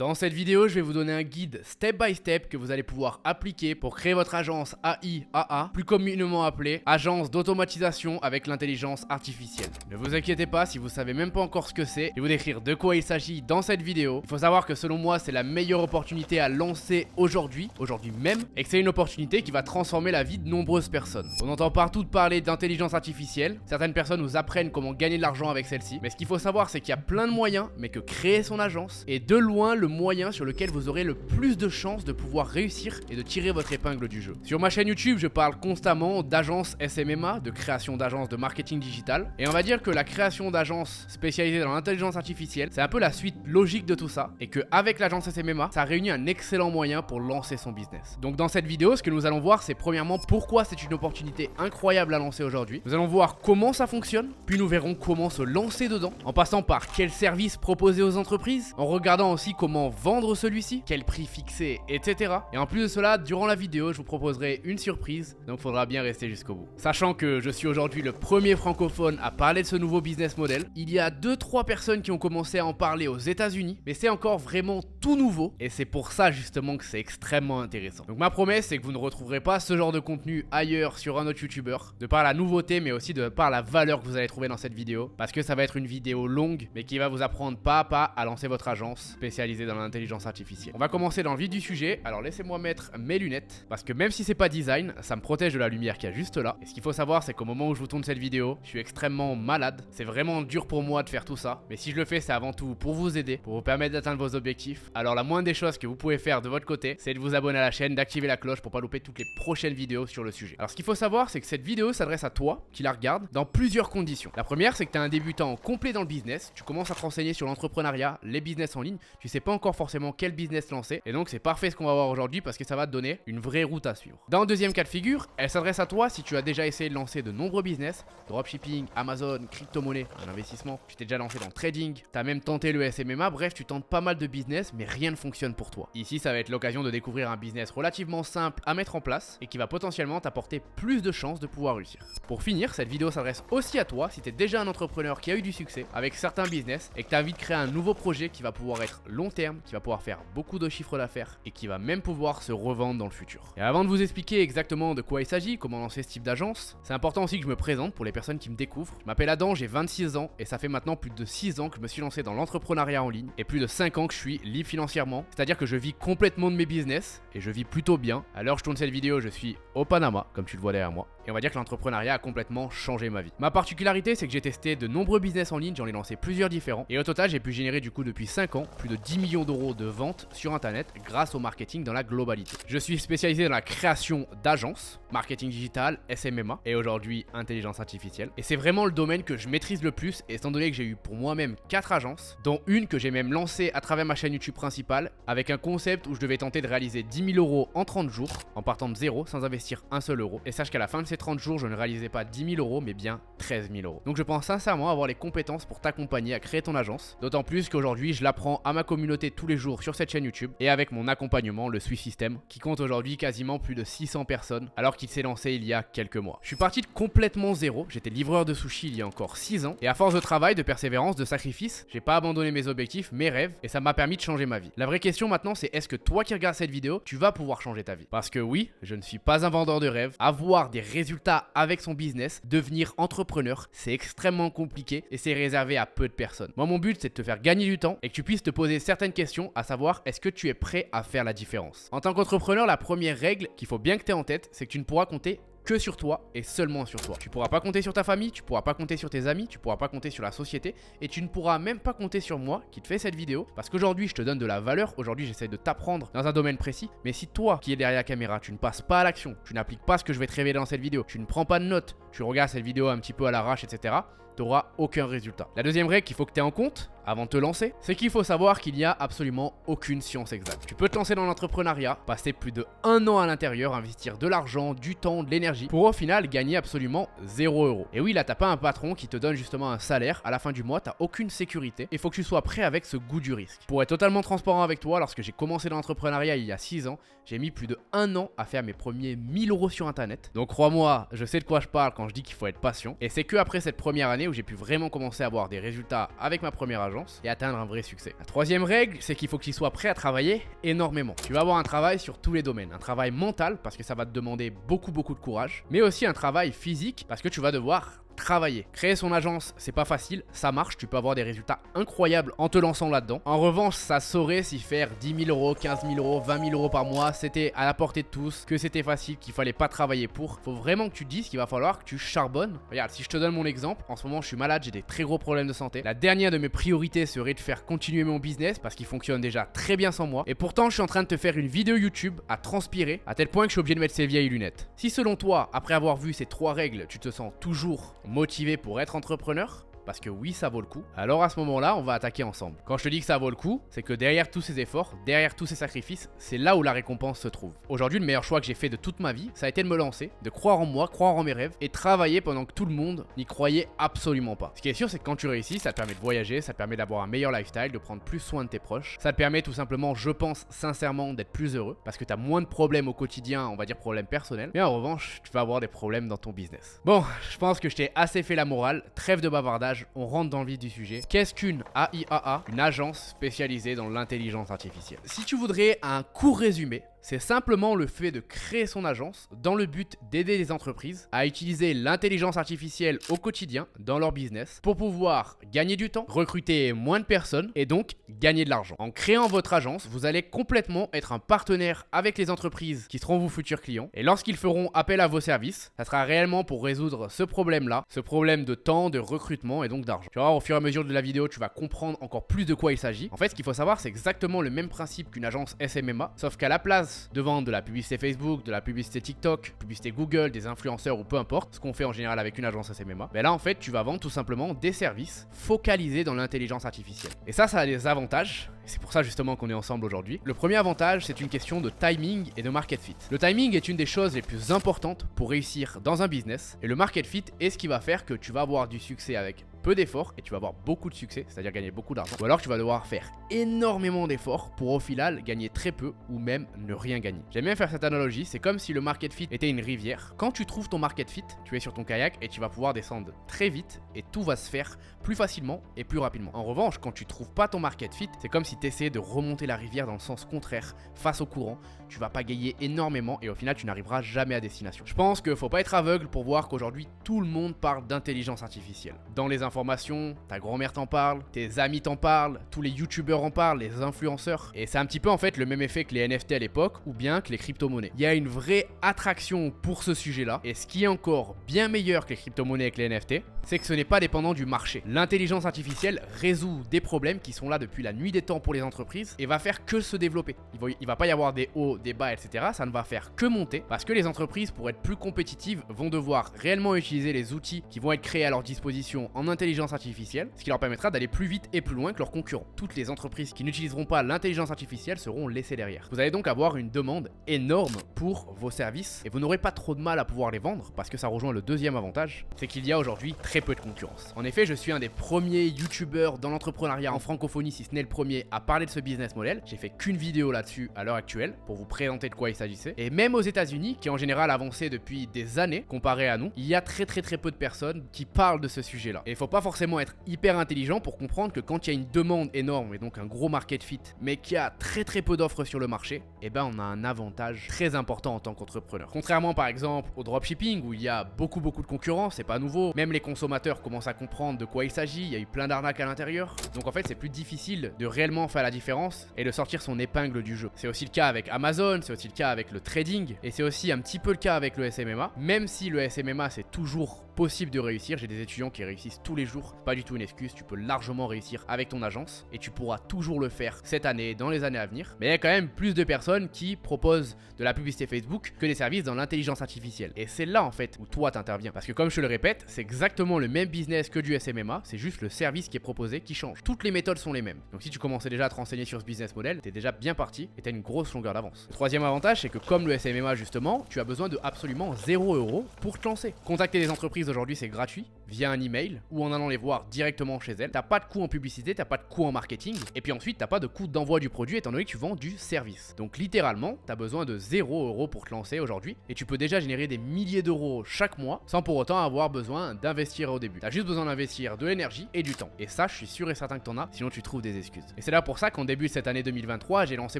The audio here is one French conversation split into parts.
Dans cette vidéo, je vais vous donner un guide step by step que vous allez pouvoir appliquer pour créer votre agence AIAA, plus communément appelée agence d'automatisation avec l'intelligence artificielle. Ne vous inquiétez pas si vous savez même pas encore ce que c'est, je vais vous décrire de quoi il s'agit dans cette vidéo. Il faut savoir que selon moi, c'est la meilleure opportunité à lancer aujourd'hui même, et que c'est une opportunité qui va transformer la vie de nombreuses personnes. On entend partout parler d'intelligence artificielle, certaines personnes nous apprennent comment gagner de l'argent avec celle-ci, mais ce qu'il faut savoir c'est qu'il y a plein de moyens, mais que créer son agence est de loin le moyen sur lequel vous aurez le plus de chances de pouvoir réussir et de tirer votre épingle du jeu. Sur ma chaîne YouTube, je parle constamment d'agence SMMA, de création d'agences de marketing digital, et on va dire que la création d'agences spécialisées dans l'intelligence artificielle, c'est un peu la suite logique de tout ça, et qu'avec l'agence SMMA, ça réunit un excellent moyen pour lancer son business. Donc dans cette vidéo, ce que nous allons voir, c'est premièrement pourquoi c'est une opportunité incroyable à lancer aujourd'hui. Nous allons voir comment ça fonctionne, puis nous verrons comment se lancer dedans, en passant par quels services proposer aux entreprises, en regardant aussi comment vendre celui-ci, quel prix fixer, etc. Et en plus de cela, durant la vidéo, je vous proposerai une surprise, donc faudra bien rester jusqu'au bout. Sachant que je suis aujourd'hui le premier francophone à parler de ce nouveau business model, il y a 2-3 personnes qui ont commencé à en parler aux États-Unis, mais c'est encore vraiment tout nouveau, et c'est pour ça justement que c'est extrêmement intéressant. Donc ma promesse, c'est que vous ne retrouverez pas ce genre de contenu ailleurs sur un autre youtubeur, de par la nouveauté, mais aussi de par la valeur que vous allez trouver dans cette vidéo, parce que ça va être une vidéo longue, mais qui va vous apprendre pas à pas à lancer votre agence spécialisée dans l'intelligence artificielle. On va commencer dans le vif du sujet, alors laissez-moi mettre mes lunettes, parce que même si c'est pas design, ça me protège de la lumière qu'il y a juste là. Et ce qu'il faut savoir, c'est qu'au moment où je vous tourne cette vidéo, je suis extrêmement malade, c'est vraiment dur pour moi de faire tout ça, mais si je le fais, c'est avant tout pour vous aider, pour vous permettre d'atteindre vos objectifs. Alors la moindre des choses que vous pouvez faire de votre côté, c'est de vous abonner à la chaîne, d'activer la cloche pour pas louper toutes les prochaines vidéos sur le sujet. Alors ce qu'il faut savoir, c'est que cette vidéo s'adresse à toi qui la regarde dans plusieurs conditions. La première, c'est que tu es un débutant complet dans le business, tu commences à te renseigner sur l'entrepreneuriat, les business en ligne, tu sais pas encore forcément quel business lancer, et donc c'est parfait ce qu'on va voir aujourd'hui parce que ça va te donner une vraie route à suivre. Dans le deuxième cas de figure, elle s'adresse à toi si tu as déjà essayé de lancer de nombreux business, dropshipping, Amazon, crypto-monnaie, un investissement, tu t'es déjà lancé dans le trading, tu as même tenté le SMMA, bref, tu tentes pas mal de business, mais rien ne fonctionne pour toi. Ici, ça va être l'occasion de découvrir un business relativement simple à mettre en place et qui va potentiellement t'apporter plus de chances de pouvoir réussir. Pour finir, cette vidéo s'adresse aussi à toi si tu es déjà un entrepreneur qui a eu du succès avec certains business et que tu as envie de créer un nouveau projet qui va pouvoir être long terme, qui va pouvoir faire beaucoup de chiffres d'affaires et qui va même pouvoir se revendre dans le futur. Et avant de vous expliquer exactement de quoi il s'agit, comment lancer ce type d'agence, c'est important aussi que je me présente pour les personnes qui me découvrent. Je m'appelle Adam, j'ai 26 ans et ça fait maintenant plus de 6 ans que je me suis lancé dans l'entrepreneuriat en ligne et plus de 5 ans que je suis libre financièrement, c'est-à-dire que je vis complètement de mes business et je vis plutôt bien. À l'heure où je tourne cette vidéo, je suis au Panama, comme tu le vois derrière moi. Et on va dire que l'entrepreneuriat a complètement changé ma vie. Ma particularité, c'est que j'ai testé de nombreux business en ligne, j'en ai lancé plusieurs différents. Et au total, j'ai pu générer du coup depuis 5 ans plus de 10 millions d'euros de ventes sur internet grâce au marketing dans la globalité. Je suis spécialisé dans la création d'agences, marketing digital, SMMA et aujourd'hui intelligence artificielle. Et c'est vraiment le domaine que je maîtrise le plus, étant donné que j'ai eu pour moi-même 4 agences, dont une que j'ai même lancée à travers ma chaîne YouTube principale, avec un concept où je devais tenter de réaliser 10 000 euros en 30 jours, en partant de zéro, sans investir un seul euro. Et sache qu'à la fin de ces 30 jours, je ne réalisais pas 10 000 euros, mais bien 13 000 euros. Donc je pense sincèrement avoir les compétences pour t'accompagner à créer ton agence, d'autant plus qu'aujourd'hui, je l'apprends à ma communauté tous les jours sur cette chaîne YouTube, et avec mon accompagnement, le Swift System, qui compte aujourd'hui quasiment plus de 600 personnes, alors qu'il s'est lancé il y a quelques mois. Je suis parti de complètement zéro, j'étais livreur de sushi il y a encore 6 ans, et à force de travail, de persévérance, de sacrifice, j'ai pas abandonné mes objectifs, mes rêves, et ça m'a permis de changer ma vie. La vraie question maintenant, c'est est-ce que toi qui regardes cette vidéo, tu vas pouvoir changer ta vie? Parce que oui, je ne suis pas un vendeur de rêves, avoir des résultats avec son business, devenir entrepreneur, c'est extrêmement compliqué et c'est réservé à peu de personnes. Moi, mon but, c'est de te faire gagner du temps et que tu puisses te poser certaines questions, à savoir, est-ce que tu es prêt à faire la différence? En tant qu'entrepreneur, la première règle qu'il faut bien que tu aies en tête, c'est que tu ne pourras compter que sur toi et seulement sur toi. Tu pourras pas compter sur ta famille, tu pourras pas compter sur tes amis, tu pourras pas compter sur la société et tu ne pourras même pas compter sur moi qui te fais cette vidéo parce qu'aujourd'hui je te donne de la valeur, aujourd'hui j'essaie de t'apprendre dans un domaine précis, mais si toi qui es derrière la caméra, tu ne passes pas à l'action, tu n'appliques pas ce que je vais te révéler dans cette vidéo, tu ne prends pas de notes, tu regardes cette vidéo un petit peu à l'arrache, etc., tu n'auras aucun résultat. La deuxième règle qu'il faut que tu aies en compte avant de te lancer, c'est qu'il faut savoir qu'il n'y a absolument aucune science exacte. Tu peux te lancer dans l'entrepreneuriat, passer plus de 1 an à l'intérieur, investir de l'argent, du temps, de l'énergie, pour au final gagner absolument 0 euros. Et oui, là t'as pas un patron qui te donne justement un salaire, à la fin du mois, t'as aucune sécurité, il faut que tu sois prêt avec ce goût du risque. Pour être totalement transparent avec toi, lorsque j'ai commencé dans l'entrepreneuriat il y a 6 ans, j'ai mis plus de 1 an à faire mes premiers 1000 euros sur internet. Donc crois-moi, je sais de quoi je parle quand je dis qu'il faut être patient, et c'est que après cette première année année où j'ai pu vraiment commencer à avoir des résultats avec ma première agence et atteindre un vrai succès. La troisième règle, c'est qu'il faut que tu sois prêt à travailler énormément. Tu vas avoir un travail sur tous les domaines. Un travail mental parce que ça va te demander beaucoup de courage, mais aussi un travail physique parce que tu vas devoir travailler. Créer son agence, c'est pas facile, ça marche, tu peux avoir des résultats incroyables en te lançant là-dedans. En revanche, ça saurait si faire 10 000 euros, 15 000 euros, 20 000 euros par mois, c'était à la portée de tous, que c'était facile, qu'il fallait pas travailler pour. Faut vraiment que tu te dises qu'il va falloir que tu charbonnes. Regarde, si je te donne mon exemple, en ce moment je suis malade, j'ai des très gros problèmes de santé. La dernière de mes priorités serait de faire continuer mon business parce qu'il fonctionne déjà très bien sans moi. Et pourtant, je suis en train de te faire une vidéo YouTube à transpirer à tel point que je suis obligé de mettre ces vieilles lunettes. Si selon toi, après avoir vu ces 3 règles, tu te sens toujours motivé pour être entrepreneur, parce que oui, ça vaut le coup, alors à ce moment-là, on va attaquer ensemble. Quand je te dis que ça vaut le coup, c'est que derrière tous ces efforts, derrière tous ces sacrifices, c'est là où la récompense se trouve. Aujourd'hui, le meilleur choix que j'ai fait de toute ma vie, ça a été de me lancer, de croire en moi, croire en mes rêves et travailler pendant que tout le monde n'y croyait absolument pas. Ce qui est sûr, c'est que quand tu réussis, ça te permet de voyager, ça te permet d'avoir un meilleur lifestyle, de prendre plus soin de tes proches. Ça te permet tout simplement, je pense sincèrement, d'être plus heureux parce que tu as moins de problèmes au quotidien, on va dire problèmes personnels. Mais en revanche, tu vas avoir des problèmes dans ton business. Bon, je pense que je t'ai assez fait la morale, trêve de bavardage, on rentre dans le vif du sujet. Qu'est-ce qu'une AIAA, une agence spécialisée dans l'intelligence artificielle? Si tu voudrais un court résumé, c'est simplement le fait de créer son agence dans le but d'aider les entreprises à utiliser l'intelligence artificielle au quotidien dans leur business pour pouvoir gagner du temps, recruter moins de personnes et donc gagner de l'argent. En créant votre agence, vous allez complètement être un partenaire avec les entreprises qui seront vos futurs clients et lorsqu'ils feront appel à vos services, ça sera réellement pour résoudre ce problème-là, ce problème de temps, de recrutement et donc d'argent. Tu vas voir, au fur et à mesure de la vidéo, tu vas comprendre encore plus de quoi il s'agit. En fait, ce qu'il faut savoir, c'est exactement le même principe qu'une agence SMMA, sauf qu'à la place de vendre de la publicité Facebook, de la publicité TikTok, publicité Google, des influenceurs ou peu importe, ce qu'on fait en général avec une agence SMMA, ben là en fait tu vas vendre tout simplement des services focalisés dans l'intelligence artificielle. Et ça a des avantages, et c'est pour ça justement qu'on est ensemble aujourd'hui. Le premier avantage, c'est une question de timing et de market fit. Le timing est une des choses les plus importantes pour réussir dans un business, et le market fit est ce qui va faire que tu vas avoir du succès avec peu d'efforts et tu vas avoir beaucoup de succès, c'est-à-dire gagner beaucoup d'argent. Ou alors tu vas devoir faire énormément d'efforts pour au final gagner très peu ou même ne rien gagner. J'aime bien faire cette analogie, c'est comme si le market fit était une rivière. Quand tu trouves ton market fit, tu es sur ton kayak et tu vas pouvoir descendre très vite et tout va se faire plus facilement et plus rapidement. En revanche, quand tu trouves pas ton market fit, c'est comme si tu essayais de remonter la rivière dans le sens contraire face au courant. Tu vas pas gagner énormément et au final tu n'arriveras jamais à destination. Je pense qu'il faut pas être aveugle pour voir qu'aujourd'hui tout le monde parle d'intelligence artificielle. Dans les informations, ta grand-mère t'en parle, tes amis t'en parlent, tous les youtubeurs en parlent, les influenceurs. Et c'est un petit peu en fait le même effet que les NFT à l'époque ou bien que les crypto-monnaies. Il y a une vraie attraction pour ce sujet-là et ce qui est encore bien meilleur que les crypto-monnaies et que les NFT, c'est que ce n'est pas dépendant du marché. L'intelligence artificielle résout des problèmes qui sont là depuis la nuit des temps pour les entreprises et va faire que se développer. Il va pas y avoir des hauts, des bas, etc. Ça ne va faire que monter parce que les entreprises, pour être plus compétitives, vont devoir réellement utiliser les outils qui vont être créés à leur disposition en intelligence artificielle, ce qui leur permettra d'aller plus vite et plus loin que leurs concurrents. Toutes les entreprises qui n'utiliseront pas l'intelligence artificielle seront laissées derrière. Vous allez donc avoir une demande énorme pour vos services et vous n'aurez pas trop de mal à pouvoir les vendre parce que ça rejoint le deuxième avantage, c'est qu'il y a aujourd'hui très peu de concurrence. En effet, je suis un des premiers youtubeurs dans l'entrepreneuriat en francophonie, si ce n'est le premier, à parler de ce business model. J'ai fait qu'une vidéo là-dessus à l'heure actuelle pour vous présenter de quoi il s'agissait. Et même aux États-Unis, qui en général avancé depuis des années comparé à nous, il y a très peu de personnes qui parlent de ce sujet-là. Et il faut pas forcément être hyper intelligent pour comprendre que quand il y a une demande énorme et donc un gros market fit, mais qu'il y a très peu d'offres sur le marché, eh ben on a un avantage très important en tant qu'entrepreneur. Contrairement par exemple au dropshipping où il y a beaucoup de concurrence, c'est pas nouveau. Même les consommateurs commencent à comprendre de quoi il s'agit, il y a eu plein d'arnaques à l'intérieur. Donc en fait, c'est plus difficile de réellement faire la différence et de sortir son épingle du jeu. C'est aussi le cas avec Amazon, c'est aussi le cas avec le trading et c'est aussi un petit peu le cas avec le SMMA. Même si le SMMA c'est toujours possible de réussir, j'ai des étudiants qui réussissent tous les jours, pas du tout une excuse, tu peux largement réussir avec ton agence et tu pourras toujours le faire cette année et dans les années à venir. Mais il y a quand même plus de personnes qui proposent de la publicité Facebook que des services dans l'intelligence artificielle. Et c'est là en fait où toi t'interviens. Parce que comme je te le répète, c'est exactement le même business que du SMMA, c'est juste le service qui est proposé qui change. Toutes les méthodes sont les mêmes. Donc si tu commençais déjà à te renseigner sur ce business model, t'es déjà bien parti et t'as une grosse longueur d'avance. Le troisième avantage, c'est que comme le SMMA justement, tu as besoin de absolument 0 € pour te lancer. Contacter des entreprises aujourd'hui c'est gratuit via un email ou en allant les voir directement chez elles. T'as pas de coût en publicité, t'as pas de coût en marketing et puis ensuite t'as pas de coût d'envoi du produit étant donné que tu vends du service. Donc littéralement, t'as besoin de 0 € pour te lancer aujourd'hui et tu peux déjà générer des milliers d'euros chaque mois sans pour autant avoir besoin d'investir au début. T'as juste besoin d'investir de l'énergie et du temps. Et ça, je suis sûr et certain que t'en as, sinon tu trouves des excuses. Et c'est là pour ça qu'en début de cette année 2023, j'ai lancé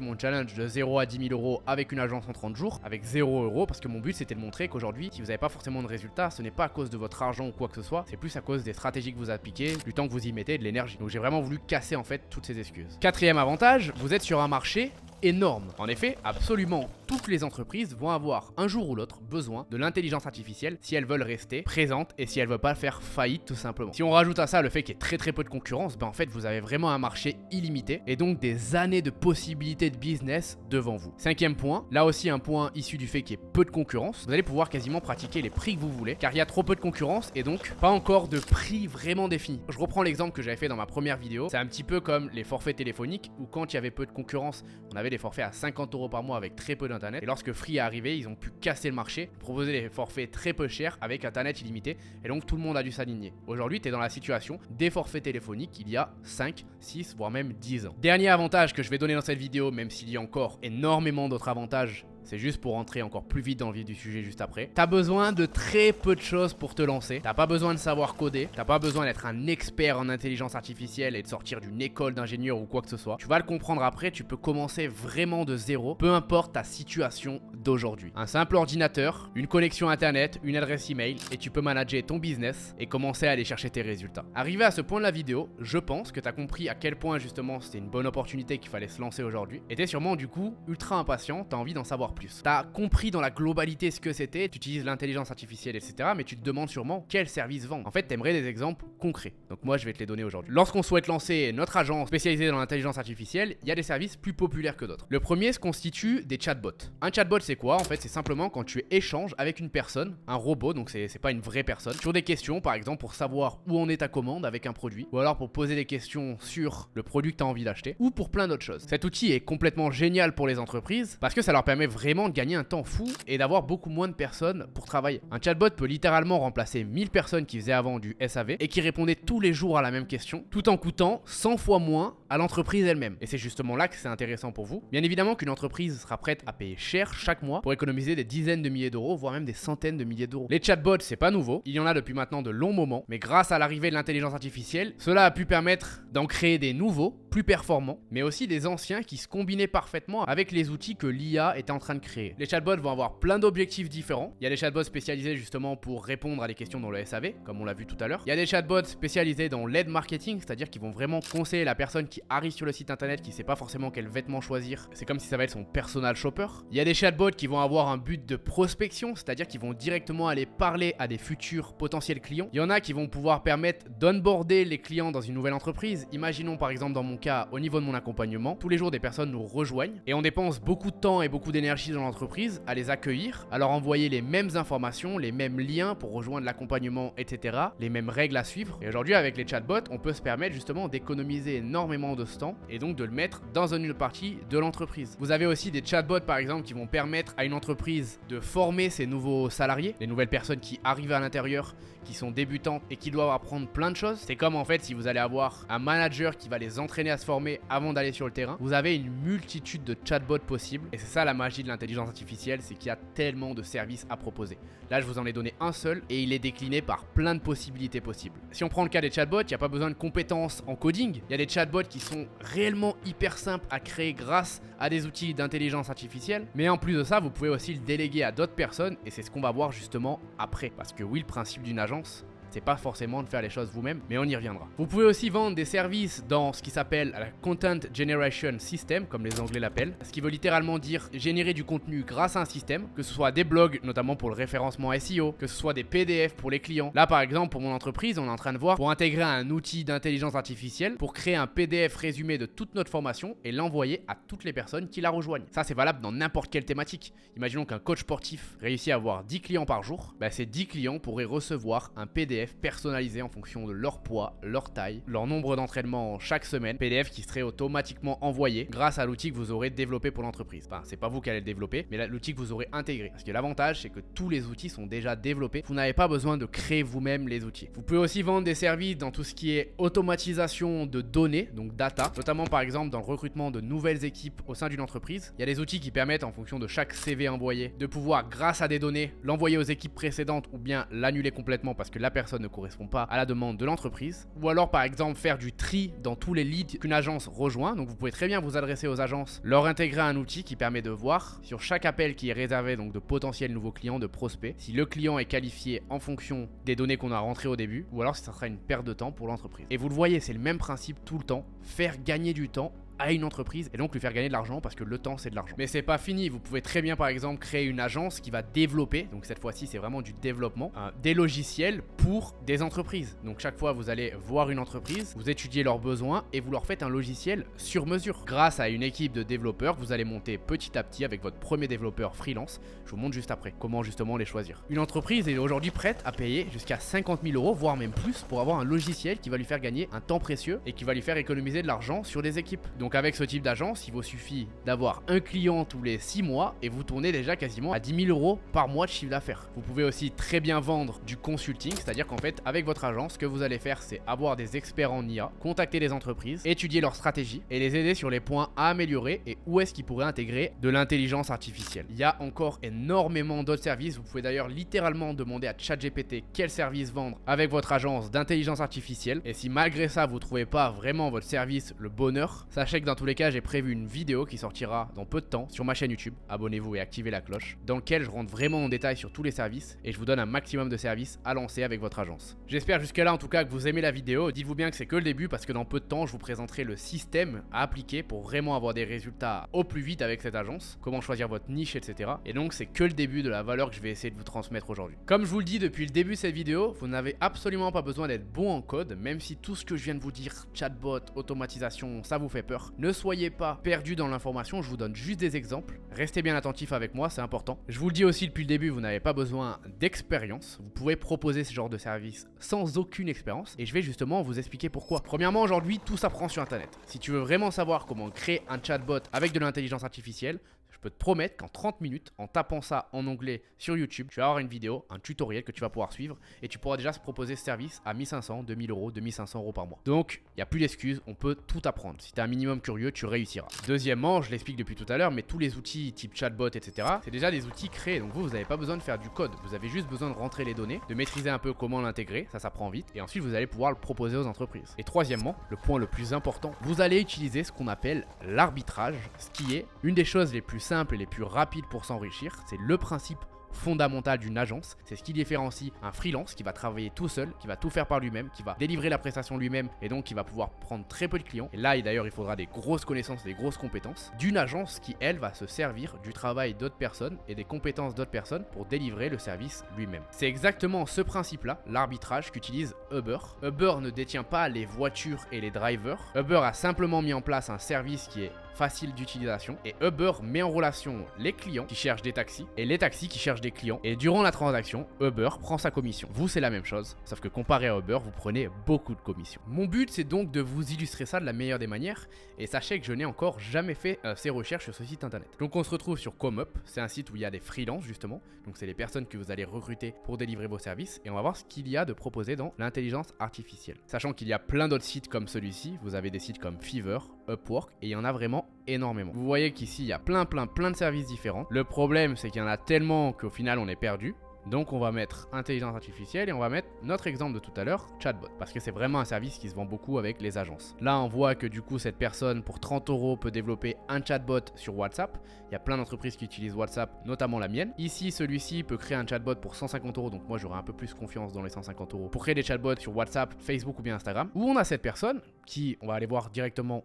mon challenge de 0 à 10 000 € avec une agence en 30 jours, avec 0 € parce que mon but c'était de montrer qu'aujourd'hui, si vous n'avez pas forcément de résultats, ce n'est pas à cause de votre argent ou quoi que ce soit, c'est plus à cause des stratégies que vous appliquez, du temps que vous y mettez et de l'énergie. Donc j'ai vraiment voulu casser en fait toutes ces excuses. Quatrième avantage, vous êtes sur un marché énorme. En effet, absolument toutes les entreprises vont avoir un jour ou l'autre besoin de l'intelligence artificielle si elles veulent rester présentes et si elles veulent pas faire faillite tout simplement. Si on rajoute à ça le fait qu'il y ait très peu de concurrence, ben en fait vous avez vraiment un marché illimité et donc des années de possibilités de business devant vous. Cinquième point, là aussi un point issu du fait qu'il y ait peu de concurrence, vous allez pouvoir quasiment pratiquer les prix que vous voulez car il y a trop peu de concurrence et donc pas encore de prix vraiment défini. Je reprends l'exemple que j'avais fait dans ma première vidéo, c'est un petit peu comme les forfaits téléphoniques où quand il y avait peu de concurrence, on avait des forfaits à 50 € par mois avec très peu d'internet et lorsque Free est arrivé, ils ont pu casser le marché, proposer des forfaits très peu chers avec internet illimité et donc tout le monde a dû s'aligner. Aujourd'hui, tu es dans la situation des forfaits téléphoniques il y a 5, 6 voire même 10 ans. Dernier avantage que je vais donner dans cette vidéo, même s'il y a encore énormément d'autres avantages, c'est juste pour rentrer encore plus vite dans le vif du sujet juste après. T'as besoin de très peu de choses pour te lancer. T'as pas besoin de savoir coder. T'as pas besoin d'être un expert en intelligence artificielle et de sortir d'une école d'ingénieur ou quoi que ce soit. Tu vas le comprendre après, tu peux commencer vraiment de zéro, peu importe ta situation d'aujourd'hui. Un simple ordinateur, une connexion internet, une adresse email et tu peux manager ton business et commencer à aller chercher tes résultats. Arrivé à ce point de la vidéo, je pense que t'as compris à quel point justement c'était une bonne opportunité qu'il fallait se lancer aujourd'hui. Et t'es sûrement du coup ultra impatient, t'as envie d'en savoir plus. T'as compris dans la globalité ce que c'était, tu utilises l'intelligence artificielle, etc. Mais tu te demandes sûrement quel service vendre. En fait, t'aimerais des exemples concrets. Donc moi, je vais te les donner aujourd'hui. Lorsqu'on souhaite lancer notre agence spécialisée dans l'intelligence artificielle, il y a des services plus populaires que d'autres. Le premier se constitue des chatbots. Un chatbot, c'est quoi? En fait, c'est simplement quand tu échanges avec une personne, un robot, donc c'est pas une vraie personne, sur des questions, par exemple pour savoir où en est ta commande avec un produit, ou alors pour poser des questions sur le produit que tu as envie d'acheter, ou pour plein d'autres choses. Cet outil est complètement génial pour les entreprises parce que ça leur permet vraiment de gagner un temps fou et d'avoir beaucoup moins de personnes pour travailler. Un chatbot peut littéralement remplacer 1000 personnes qui faisaient avant du SAV et qui répondaient tous les jours à la même question, tout en coûtant 100 fois moins à l'entreprise elle-même. Et c'est justement là que c'est intéressant pour vous. Bien évidemment qu'une entreprise sera prête à payer cher chaque mois pour économiser des dizaines de milliers d'euros, voire même des centaines de milliers d'euros. Les chatbots, c'est pas nouveau, il y en a depuis maintenant de longs moments, mais grâce à l'arrivée de l'intelligence artificielle, cela a pu permettre d'en créer des nouveaux, plus performants, mais aussi des anciens qui se combinaient parfaitement avec les outils que l'IA est en train de créer. Les chatbots vont avoir plein d'objectifs différents. Il y a des chatbots spécialisés justement pour répondre à des questions dans le SAV, comme on l'a vu tout à l'heure. Il y a des chatbots spécialisés dans l'aide marketing, c'est-à-dire qu'ils vont vraiment conseiller la personne qui arrive sur le site internet, qui sait pas forcément quel vêtement choisir. C'est comme si ça va être son personal shopper. Il y a des chatbots qui vont avoir un but de prospection, c'est-à-dire qu'ils vont directement aller parler à des futurs potentiels clients. Il y en a qui vont pouvoir permettre d'onboarder les clients dans une nouvelle entreprise. Imaginons par exemple dans mon cas, au niveau de mon accompagnement, tous les jours des personnes nous rejoignent et on dépense beaucoup de temps et beaucoup d'énergie dans l'entreprise à les accueillir, à leur envoyer les mêmes informations, les mêmes liens pour rejoindre l'accompagnement, etc., les mêmes règles à suivre. Et aujourd'hui, avec les chatbots, on peut se permettre justement d'économiser énormément de ce temps et donc de le mettre dans une partie de l'entreprise. Vous avez aussi des chatbots par exemple qui vont permettre à une entreprise de former ses nouveaux salariés, les nouvelles personnes qui arrivent à l'intérieur, qui sont débutantes et qui doivent apprendre plein de choses. C'est comme en fait si vous allez avoir un manager qui va les entraîner à se former avant d'aller sur le terrain. Vous avez une multitude de chatbots possibles et c'est ça la magie de l'intelligence artificielle, c'est qu'il y a tellement de services à proposer. Là, je vous en ai donné un seul et il est décliné par plein de possibilités possibles. Si on prend le cas des chatbots, il n'y a pas besoin de compétences en coding. Il y a des chatbots qui sont réellement hyper simples à créer grâce à des outils d'intelligence artificielle. Mais en plus de ça, vous pouvez aussi le déléguer à d'autres personnes et c'est ce qu'on va voir justement après. Parce que oui, le principe d'une agence, c'est pas forcément de faire les choses vous-même, mais on y reviendra. Vous pouvez aussi vendre des services dans ce qui s'appelle la Content Generation System, comme les Anglais l'appellent, ce qui veut littéralement dire générer du contenu grâce à un système, que ce soit des blogs, notamment pour le référencement SEO, que ce soit des PDF pour les clients. Là, par exemple, pour mon entreprise, on est en train de voir pour intégrer un outil d'intelligence artificielle pour créer un PDF résumé de toute notre formation et l'envoyer à toutes les personnes qui la rejoignent. Ça, c'est valable dans n'importe quelle thématique. Imaginons qu'un coach sportif réussit à avoir 10 clients par jour, ces 10 clients pourraient recevoir un PDF PDF personnalisés en fonction de leur poids, leur taille, leur nombre d'entraînements chaque semaine. PDF qui serait automatiquement envoyé grâce à l'outil que vous aurez développé pour l'entreprise. Enfin, c'est pas vous qui allez le développer, mais l'outil que vous aurez intégré. Parce que l'avantage, c'est que tous les outils sont déjà développés. Vous n'avez pas besoin de créer vous-même les outils. Vous pouvez aussi vendre des services dans tout ce qui est automatisation de données, donc data, notamment par exemple dans le recrutement de nouvelles équipes au sein d'une entreprise. Il y a des outils qui permettent en fonction de chaque CV envoyé de pouvoir, grâce à des données, l'envoyer aux équipes précédentes ou bien l'annuler complètement parce que la personne ne correspond pas à la demande de l'entreprise. Ou alors par exemple faire du tri dans tous les leads qu'une agence rejoint. Donc vous pouvez très bien vous adresser aux agences, leur intégrer un outil qui permet de voir sur chaque appel qui est réservé donc de potentiels nouveaux clients, de prospects, si le client est qualifié en fonction des données qu'on a rentrées au début, ou alors si ça sera une perte de temps pour l'entreprise. Et vous le voyez, c'est le même principe tout le temps, faire gagner du temps à une entreprise et donc lui faire gagner de l'argent parce que le temps c'est de l'argent. Mais c'est pas fini, vous pouvez très bien par exemple créer une agence qui va développer, donc cette fois-ci c'est vraiment du développement, des logiciels pour des entreprises. Donc chaque fois vous allez voir une entreprise, vous étudiez leurs besoins et vous leur faites un logiciel sur mesure. Grâce à une équipe de développeurs, vous allez monter petit à petit avec votre premier développeur freelance. Je vous montre juste après comment justement les choisir. Une entreprise est aujourd'hui prête à payer jusqu'à 50 000 €, voire même plus, pour avoir un logiciel qui va lui faire gagner un temps précieux et qui va lui faire économiser de l'argent sur des équipes. Donc avec ce type d'agence, il vous suffit d'avoir un client tous les 6 mois et vous tournez déjà quasiment à 10 000 € par mois de chiffre d'affaires. Vous pouvez aussi très bien vendre du consulting, c'est-à-dire qu'en fait, avec votre agence, ce que vous allez faire, c'est avoir des experts en IA, contacter des entreprises, étudier leur stratégie et les aider sur les points à améliorer et où est-ce qu'ils pourraient intégrer de l'intelligence artificielle. Il y a encore énormément d'autres services. Vous pouvez d'ailleurs littéralement demander à ChatGPT quel service vendre avec votre agence d'intelligence artificielle. Et si malgré ça, vous ne trouvez pas vraiment votre service le bonheur, sachez que dans tous les cas, j'ai prévu une vidéo qui sortira dans peu de temps sur ma chaîne YouTube. Abonnez-vous et activez la cloche, dans lequel je rentre vraiment en détail sur tous les services et je vous donne un maximum de services à lancer avec votre agence. J'espère jusqu'à là en tout cas que vous aimez la vidéo. Dites-vous bien que c'est que le début parce que dans peu de temps, je vous présenterai le système à appliquer pour vraiment avoir des résultats au plus vite avec cette agence, comment choisir votre niche, etc. Et donc c'est que le début de la valeur que je vais essayer de vous transmettre aujourd'hui. Comme je vous le dis depuis le début de cette vidéo, vous n'avez absolument pas besoin d'être bon en code, même si tout ce que je viens de vous dire, chatbot, automatisation, ça vous fait peur. Ne soyez pas perdu dans l'information, je vous donne juste des exemples. Restez bien attentifs avec moi, c'est important. Je vous le dis aussi depuis le début, vous n'avez pas besoin d'expérience. Vous pouvez proposer ce genre de service sans aucune expérience et je vais justement vous expliquer pourquoi. Premièrement, aujourd'hui, tout s'apprend sur internet. Si tu veux vraiment savoir comment créer un chatbot avec de l'intelligence artificielle, je peux te promettre qu'en 30 minutes, en tapant ça en onglet sur YouTube, tu vas avoir une vidéo, un tutoriel que tu vas pouvoir suivre et tu pourras déjà se proposer ce service à 1500, 2000 €, 2500 € par mois. Donc, il n'y a plus d'excuses, on peut tout apprendre. Si tu es un minimum curieux, tu réussiras. Deuxièmement, je l'explique depuis tout à l'heure, mais tous les outils type chatbot, etc., c'est déjà des outils créés. Donc vous n'avez pas besoin de faire du code. Vous avez juste besoin de rentrer les données, de maîtriser un peu comment l'intégrer, ça prend vite, et ensuite vous allez pouvoir le proposer aux entreprises. Et troisièmement, le point le plus important, vous allez utiliser ce qu'on appelle l'arbitrage, ce qui est une des choses les plus simples et les plus rapides pour s'enrichir. C'est le principe fondamental d'une agence, c'est ce qui différencie un freelance qui va travailler tout seul, qui va tout faire par lui-même, qui va délivrer la prestation lui-même et donc qui va pouvoir prendre très peu de clients. Et là, d'ailleurs, il faudra des grosses connaissances, des grosses compétences, d'une agence qui, elle, va se servir du travail d'autres personnes et des compétences d'autres personnes pour délivrer le service lui-même. C'est exactement ce principe-là, l'arbitrage, qu'utilise Uber. Uber ne détient pas les voitures et les drivers. Uber a simplement mis en place un service qui est facile d'utilisation et Uber met en relation les clients qui cherchent des taxis et les taxis qui cherchent des clients et durant la transaction, Uber prend sa commission. Vous, c'est la même chose, sauf que comparé à Uber, vous prenez beaucoup de commissions. Mon but, c'est donc de vous illustrer ça de la meilleure des manières et sachez que je n'ai encore jamais fait ces recherches sur ce site internet. Donc on se retrouve sur ComeUp, c'est un site où il y a des freelances justement, donc c'est les personnes que vous allez recruter pour délivrer vos services et on va voir ce qu'il y a de proposé dans l'intelligence artificielle. Sachant qu'il y a plein d'autres sites comme celui-ci, vous avez des sites comme Fiverr, Upwork et il y en a vraiment énormément. Vous voyez qu'ici il y a plein de services différents. Le problème c'est qu'il y en a tellement qu'au final on est perdu. Donc on va mettre intelligence artificielle et on va mettre notre exemple de tout à l'heure, chatbot, parce que c'est vraiment un service qui se vend beaucoup avec les agences. Là on voit que du coup cette personne pour 30 € peut développer un chatbot sur WhatsApp. Il y a plein d'entreprises qui utilisent WhatsApp, notamment la mienne. Ici celui-ci peut créer un chatbot pour 150 €, donc moi j'aurais un peu plus confiance dans les 150 € pour créer des chatbots sur WhatsApp, Facebook ou bien Instagram. Où on a cette personne qui, on va aller voir directement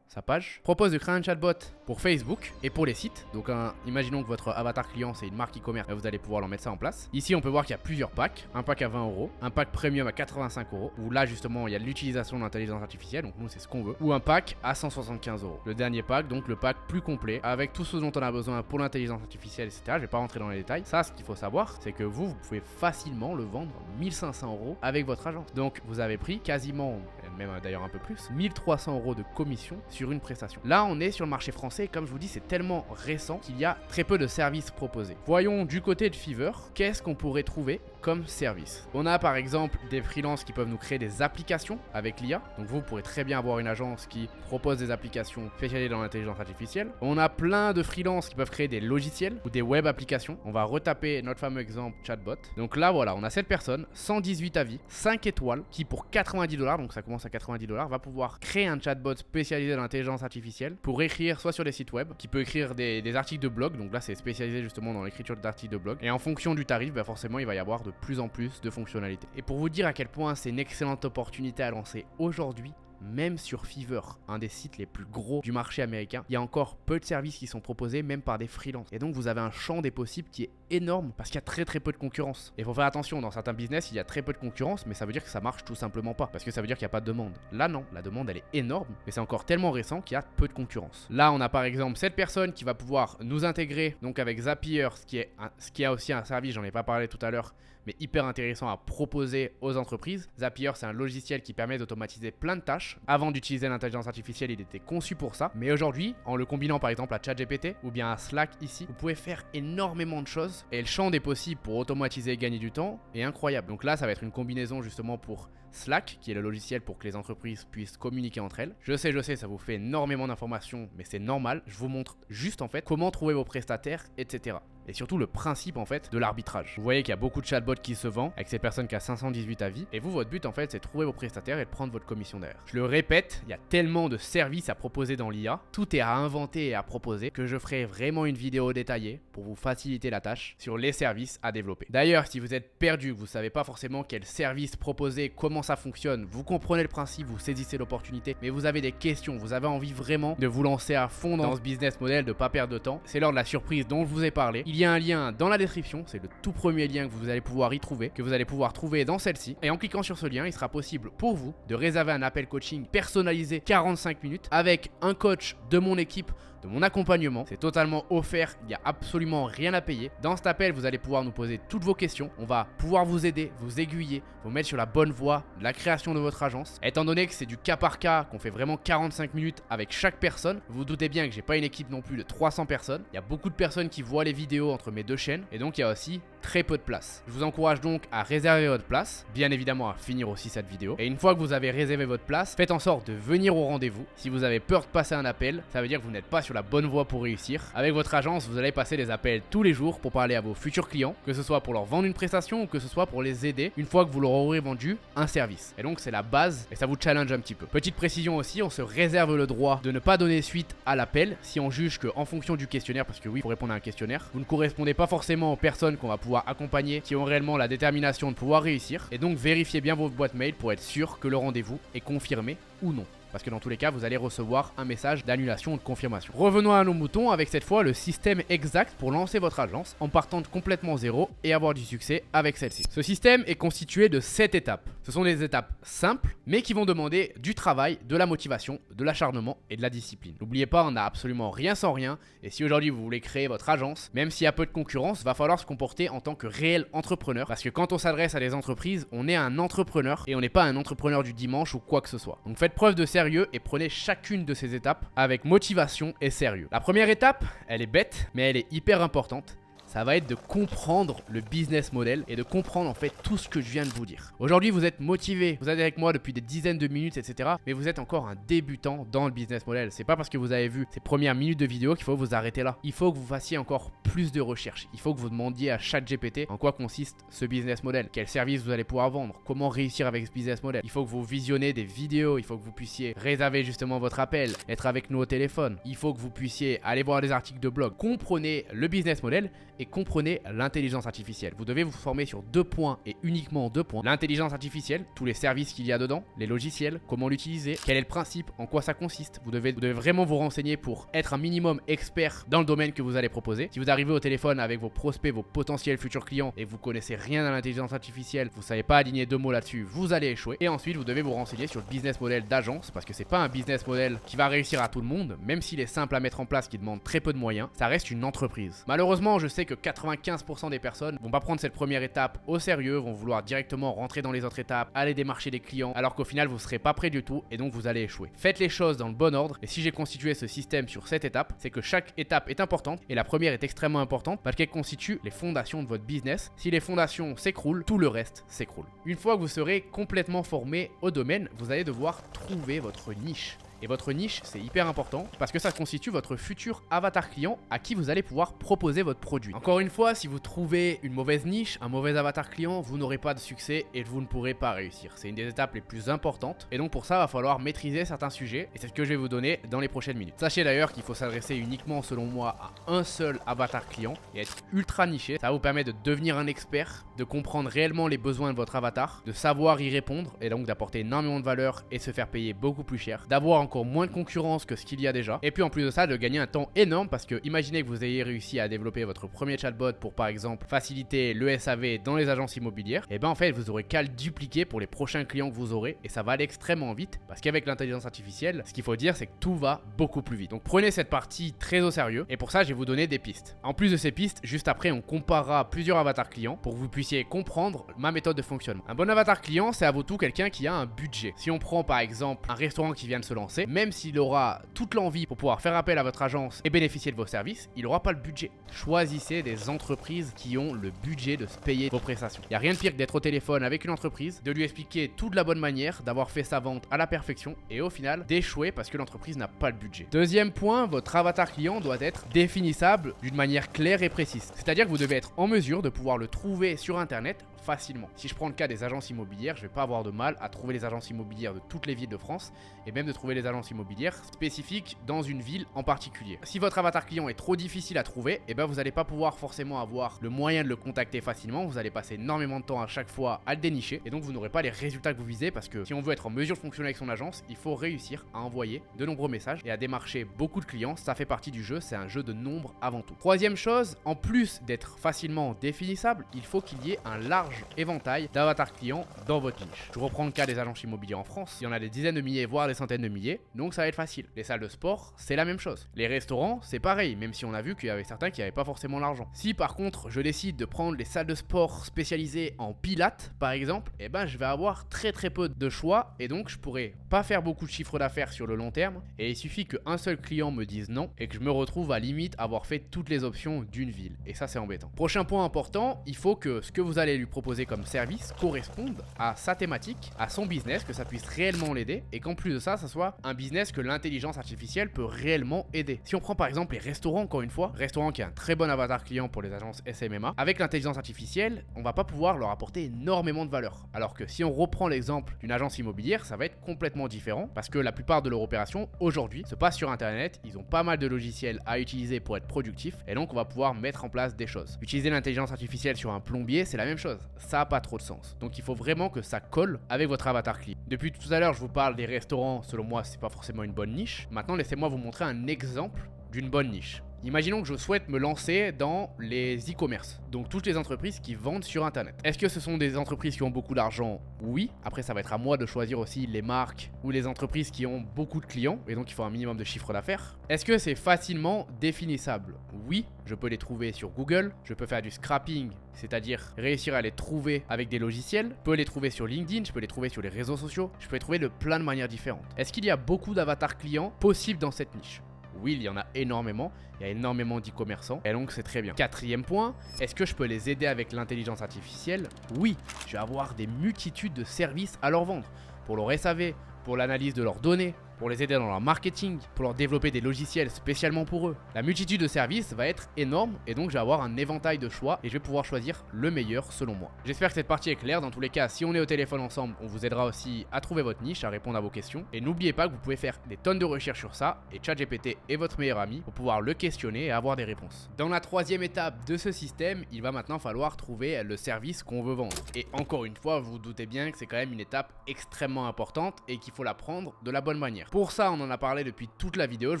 sa page, propose de créer un chatbot pour Facebook et pour les sites. Donc imaginons que votre avatar client c'est une marque e-commerce, vous allez pouvoir leur mettre ça en place. Ici on peut voir qu'il y a plusieurs packs, un pack à 20 €, un pack premium à 85 €, où là justement il y a l'utilisation de l'intelligence artificielle, donc nous c'est ce qu'on veut, ou un pack à 175 €. Le dernier pack, donc le pack plus complet, avec tout ce dont on a besoin pour l'intelligence artificielle, etc. Je vais pas rentrer dans les détails. Ça, ce qu'il faut savoir, c'est que vous pouvez facilement le vendre 1500 € avec votre agence. Donc vous avez pris quasiment, même d'ailleurs un peu plus, 1300 € de commission sur une prestation. Là on est sur le marché français et comme je vous dis c'est tellement récent qu'il y a très peu de services proposés. Voyons du côté de Fiverr, qu'est-ce qu'on pourrait trouver comme service. On a par exemple des freelances qui peuvent nous créer des applications avec l'IA. Donc vous pourrez très bien avoir une agence qui propose des applications spécialisées dans l'intelligence artificielle. On a plein de freelances qui peuvent créer des logiciels ou des web applications. On va retaper notre fameux exemple chatbot. Donc là voilà, on a cette personne, 118 avis, 5 étoiles, qui pour 90 $, donc ça commence à 90 $, va pouvoir créer un chatbot spécialisé dans l'intelligence artificielle pour écrire soit sur des sites web, qui peut écrire des articles de blog. Donc là c'est spécialisé justement dans l'écriture d'articles de blog. Et en fonction du tarif, bah forcément il va y avoir de plus en plus de fonctionnalités. Et pour vous dire à quel point c'est une excellente opportunité à lancer aujourd'hui, même sur Fiverr, un des sites les plus gros du marché américain, il y a encore peu de services qui sont proposés même par des freelances. Et donc vous avez un champ des possibles qui est énorme parce qu'il y a très peu de concurrence. Et il faut faire attention, dans certains business il y a très peu de concurrence, mais ça veut dire que ça marche tout simplement pas, parce que ça veut dire qu'il n'y a pas de demande. Là non, la demande elle est énorme, mais c'est encore tellement récent qu'il y a peu de concurrence. Là on a par exemple cette personne qui va pouvoir nous intégrer donc avec Zapier, ce qui a aussi un service, j'en ai pas parlé tout à l'heure, mais hyper intéressant à proposer aux entreprises. Zapier, c'est un logiciel qui permet d'automatiser plein de tâches. Avant d'utiliser l'intelligence artificielle, il était conçu pour ça. Mais aujourd'hui, en le combinant par exemple à ChatGPT ou bien à Slack ici, vous pouvez faire énormément de choses. Et le champ des possibles pour automatiser et gagner du temps est incroyable. Donc là, ça va être une combinaison justement pour Slack, qui est le logiciel pour que les entreprises puissent communiquer entre elles. Je sais, ça vous fait énormément d'informations, mais c'est normal. Je vous montre juste en fait comment trouver vos prestataires, etc. Et surtout le principe en fait de l'arbitrage. Vous voyez qu'il y a beaucoup de chatbots qui se vendent avec ces personnes qui a 518 avis. Et vous, votre but en fait, c'est de trouver vos prestataires et de prendre votre commission derrière. Je le répète, il y a tellement de services à proposer dans l'IA, tout est à inventer et à proposer, que je ferai vraiment une vidéo détaillée pour vous faciliter la tâche sur les services à développer. D'ailleurs, si vous êtes perdu, vous savez pas forcément quel service proposer, comment ça fonctionne, vous comprenez le principe, vous saisissez l'opportunité, mais vous avez des questions, vous avez envie vraiment de vous lancer à fond dans ce business model, de pas perdre de temps, c'est l'heure de la surprise dont je vous ai parlé. Il y a un lien dans la description, c'est le tout premier lien que vous allez pouvoir y trouver, que vous allez pouvoir trouver dans celle-ci. Et en cliquant sur ce lien, il sera possible pour vous de réserver un appel coaching personnalisé 45 minutes avec un coach de mon équipe, de mon accompagnement. C'est totalement offert, il n'y a absolument rien à payer. Dans cet appel, vous allez pouvoir nous poser toutes vos questions. On va pouvoir vous aider, vous aiguiller, vous mettre sur la bonne voie de la création de votre agence. Étant donné que c'est du cas par cas, qu'on fait vraiment 45 minutes avec chaque personne, vous vous doutez bien que j'ai pas une équipe non plus de 300 personnes. Il y a beaucoup de personnes qui voient les vidéos entre mes deux chaînes et donc il y a aussi très peu de place. Je vous encourage donc à réserver votre place, bien évidemment à finir aussi cette vidéo. Et une fois que vous avez réservé votre place, faites en sorte de venir au rendez-vous. Si vous avez peur de passer un appel, ça veut dire que vous n'êtes pas sur la bonne voie pour réussir. Avec votre agence, vous allez passer des appels tous les jours pour parler à vos futurs clients, que ce soit pour leur vendre une prestation ou que ce soit pour les aider une fois que vous leur aurez vendu un service. Et donc c'est la base et ça vous challenge un petit peu. Petite précision aussi, on se réserve le droit de ne pas donner suite à l'appel si on juge que en fonction du questionnaire, parce que oui, pour répondre à un questionnaire, vous ne correspondez pas forcément aux personnes qu'on va pouvoir accompagner qui ont réellement la détermination de pouvoir réussir. Et donc vérifiez bien vos boîtes mail pour être sûr que le rendez-vous est confirmé ou non. Parce que dans tous les cas, vous allez recevoir un message d'annulation ou de confirmation. Revenons à nos moutons avec cette fois le système exact pour lancer votre agence en partant de complètement zéro et avoir du succès avec celle-ci. Ce système est constitué de 7 étapes. Ce sont des étapes simples, mais qui vont demander du travail, de la motivation, de l'acharnement et de la discipline. N'oubliez pas, on n'a absolument rien sans rien. Et si aujourd'hui vous voulez créer votre agence, même s'il y a peu de concurrence, va falloir se comporter en tant que réel entrepreneur. Parce que quand on s'adresse à des entreprises, on est un entrepreneur et on n'est pas un entrepreneur du dimanche ou quoi que ce soit. Donc faites preuve de sérieux et prenez chacune de ces étapes avec motivation et sérieux. La première étape, elle est bête, mais elle est hyper importante. Ça va être de comprendre le business model et de comprendre en fait tout ce que je viens de vous dire. Aujourd'hui, vous êtes motivé, vous êtes avec moi depuis des dizaines de minutes, etc. Mais vous êtes encore un débutant dans le business model. C'est pas parce que vous avez vu ces premières minutes de vidéo qu'il faut vous arrêter là. Il faut que vous fassiez encore plus de recherches. Il faut que vous demandiez à ChatGPT en quoi consiste ce business model, quel service vous allez pouvoir vendre, comment réussir avec ce business model. Il faut que vous visionnez des vidéos, il faut que vous puissiez réserver justement votre appel, être avec nous au téléphone. Il faut que vous puissiez aller voir des articles de blog. Comprenez le business model et comprenez l'intelligence artificielle. Vous devez vous former sur 2 points et uniquement 2 points. L'intelligence artificielle, tous les services qu'il y a dedans, les logiciels, comment l'utiliser, quel est le principe, en quoi ça consiste. Vous devez vraiment vous renseigner pour être un minimum expert dans le domaine que vous allez proposer. Si vous arrivez au téléphone avec vos prospects, vos potentiels futurs clients et vous connaissez rien à l'intelligence artificielle, vous savez pas aligner 2 mots là-dessus, vous allez échouer. Et ensuite, vous devez vous renseigner sur le business model d'agence parce que c'est pas un business model qui va réussir à tout le monde, même s'il est simple à mettre en place, qui demande très peu de moyens, ça reste une entreprise. Malheureusement, je sais que 95% des personnes vont pas prendre cette première étape au sérieux, vont vouloir directement rentrer dans les autres étapes, aller démarcher des clients, alors qu'au final, vous serez pas prêt du tout et donc vous allez échouer. Faites les choses dans le bon ordre et si j'ai constitué ce système sur 7 étapes, c'est que chaque étape est importante et la première est extrêmement importante parce qu'elle constitue les fondations de votre business. Si les fondations s'écroulent, tout le reste s'écroule. Une fois que vous serez complètement formé au domaine, vous allez devoir trouver votre niche. Et votre niche, c'est hyper important parce que ça constitue votre futur avatar client à qui vous allez pouvoir proposer votre produit. Encore une fois, si vous trouvez une mauvaise niche, un mauvais avatar client, vous n'aurez pas de succès et vous ne pourrez pas réussir. C'est une des étapes les plus importantes et donc pour ça, il va falloir maîtriser certains sujets et c'est ce que je vais vous donner dans les prochaines minutes. Sachez d'ailleurs qu'il faut s'adresser uniquement, selon moi, à un seul avatar client et être ultra niché. Ça vous permet de devenir un expert, de comprendre réellement les besoins de votre avatar, de savoir y répondre et donc d'apporter énormément de valeur et se faire payer beaucoup plus cher, d'avoir encore moins de concurrence que ce qu'il y a déjà et puis en plus de ça de gagner un temps énorme parce que imaginez que vous ayez réussi à développer votre premier chatbot pour par exemple faciliter le SAV dans les agences immobilières, et ben en fait vous aurez qu'à le dupliquer pour les prochains clients que vous aurez et ça va aller extrêmement vite parce qu'avec l'intelligence artificielle, ce qu'il faut dire c'est que tout va beaucoup plus vite. Donc prenez cette partie très au sérieux et pour ça je vais vous donner des pistes. En plus de ces pistes, juste après on comparera plusieurs avatars clients pour que vous puissiez comprendre ma méthode de fonctionnement. Un bon avatar client, c'est avant tout quelqu'un qui a un budget. Si on prend par exemple un restaurant qui vient de se lancer, même s'il aura toute l'envie pour pouvoir faire appel à votre agence et bénéficier de vos services, il n'aura pas le budget. Choisissez des entreprises qui ont le budget de se payer vos prestations. Il n'y a rien de pire que d'être au téléphone avec une entreprise, de lui expliquer tout de la bonne manière, d'avoir fait sa vente à la perfection et au final d'échouer parce que l'entreprise n'a pas le budget. Deuxième point, votre avatar client doit être définissable d'une manière claire et précise. C'est-à-dire que vous devez être en mesure de pouvoir le trouver sur internet facilement. Si je prends le cas des agences immobilières, je vais pas avoir de mal à trouver les agences immobilières de toutes les villes de France et même de trouver les agences immobilières spécifiques dans une ville en particulier. Si votre avatar client est trop difficile à trouver, et ben vous n'allez pas pouvoir forcément avoir le moyen de le contacter facilement, vous allez passer énormément de temps à chaque fois à le dénicher et donc vous n'aurez pas les résultats que vous visez parce que si on veut être en mesure de fonctionner avec son agence, il faut réussir à envoyer de nombreux messages et à démarcher beaucoup de clients. Ça fait partie du jeu, c'est un jeu de nombre avant tout. Troisième chose, en plus d'être facilement définissable, il faut qu'il y ait un large éventail d'avatars clients dans votre niche. Je reprends le cas des agences immobilières en France, il y en a des dizaines de milliers voire des centaines de milliers, donc ça va être facile. Les salles de sport, c'est la même chose. Les restaurants, c'est pareil, même si on a vu qu'il y avait certains qui n'avaient pas forcément l'argent. Si par contre je décide de prendre les salles de sport spécialisées en pilates par exemple, et ben je vais avoir très peu de choix et donc je pourrais pas faire beaucoup de chiffre d'affaires sur le long terme et il suffit qu'un seul client me dise non et que je me retrouve à limite avoir fait toutes les options d'une ville et ça c'est embêtant. Prochain point important, il faut que ce que vous allez lui proposer comme service corresponde à sa thématique, à son business, que ça puisse réellement l'aider et qu'en plus de ça, ça soit un business que l'intelligence artificielle peut réellement aider. Si on prend par exemple les restaurants, encore une fois, restaurant qui a un très bon avatar client pour les agences SMMA, avec l'intelligence artificielle, on va pas pouvoir leur apporter énormément de valeur. Alors que si on reprend l'exemple d'une agence immobilière, ça va être complètement différent parce que la plupart de leur opération aujourd'hui se passe sur internet, ils ont pas mal de logiciels à utiliser pour être productifs et donc on va pouvoir mettre en place des choses. Utiliser l'intelligence artificielle sur un plombier, c'est la même chose. Ça n'a pas trop de sens. Donc il faut vraiment que ça colle avec votre avatar client. Depuis tout à l'heure, je vous parle des restaurants. Selon moi, c'est pas forcément une bonne niche. Maintenant, laissez-moi vous montrer un exemple d'une bonne niche. Imaginons que je souhaite me lancer dans les e-commerce, donc toutes les entreprises qui vendent sur internet. Est-ce que ce sont des entreprises qui ont beaucoup d'argent? Oui. Après, ça va être à moi de choisir aussi les marques ou les entreprises qui ont beaucoup de clients et donc il faut un minimum de chiffre d'affaires. Est-ce que c'est facilement définissable? Oui, je peux les trouver sur Google, je peux faire du scrapping, c'est-à-dire réussir à les trouver avec des logiciels, je peux les trouver sur LinkedIn, je peux les trouver sur les réseaux sociaux, je peux les trouver de plein de manières différentes. Est-ce qu'il y a beaucoup d'avatars clients possibles dans cette niche? Oui, il y en a énormément, il y a énormément d'e-commerçants et donc c'est très bien. Quatrième point, est-ce que je peux les aider avec l'intelligence artificielle? Oui, je vais avoir des multitudes de services à leur vendre. Pour leur SAV, pour l'analyse de leurs données, pour les aider dans leur marketing, pour leur développer des logiciels spécialement pour eux. La multitude de services va être énorme et donc je vais avoir un éventail de choix et je vais pouvoir choisir le meilleur selon moi. J'espère que cette partie est claire. Dans tous les cas, si on est au téléphone ensemble, on vous aidera aussi à trouver votre niche, à répondre à vos questions. Et n'oubliez pas que vous pouvez faire des tonnes de recherches sur ça et ChatGPT est votre meilleur ami pour pouvoir le questionner et avoir des réponses. Dans la troisième étape de ce système, il va maintenant falloir trouver le service qu'on veut vendre. Et encore une fois, vous vous doutez bien que c'est quand même une étape extrêmement importante et qu'il faut la prendre de la bonne manière. Pour ça, on en a parlé depuis toute la vidéo, je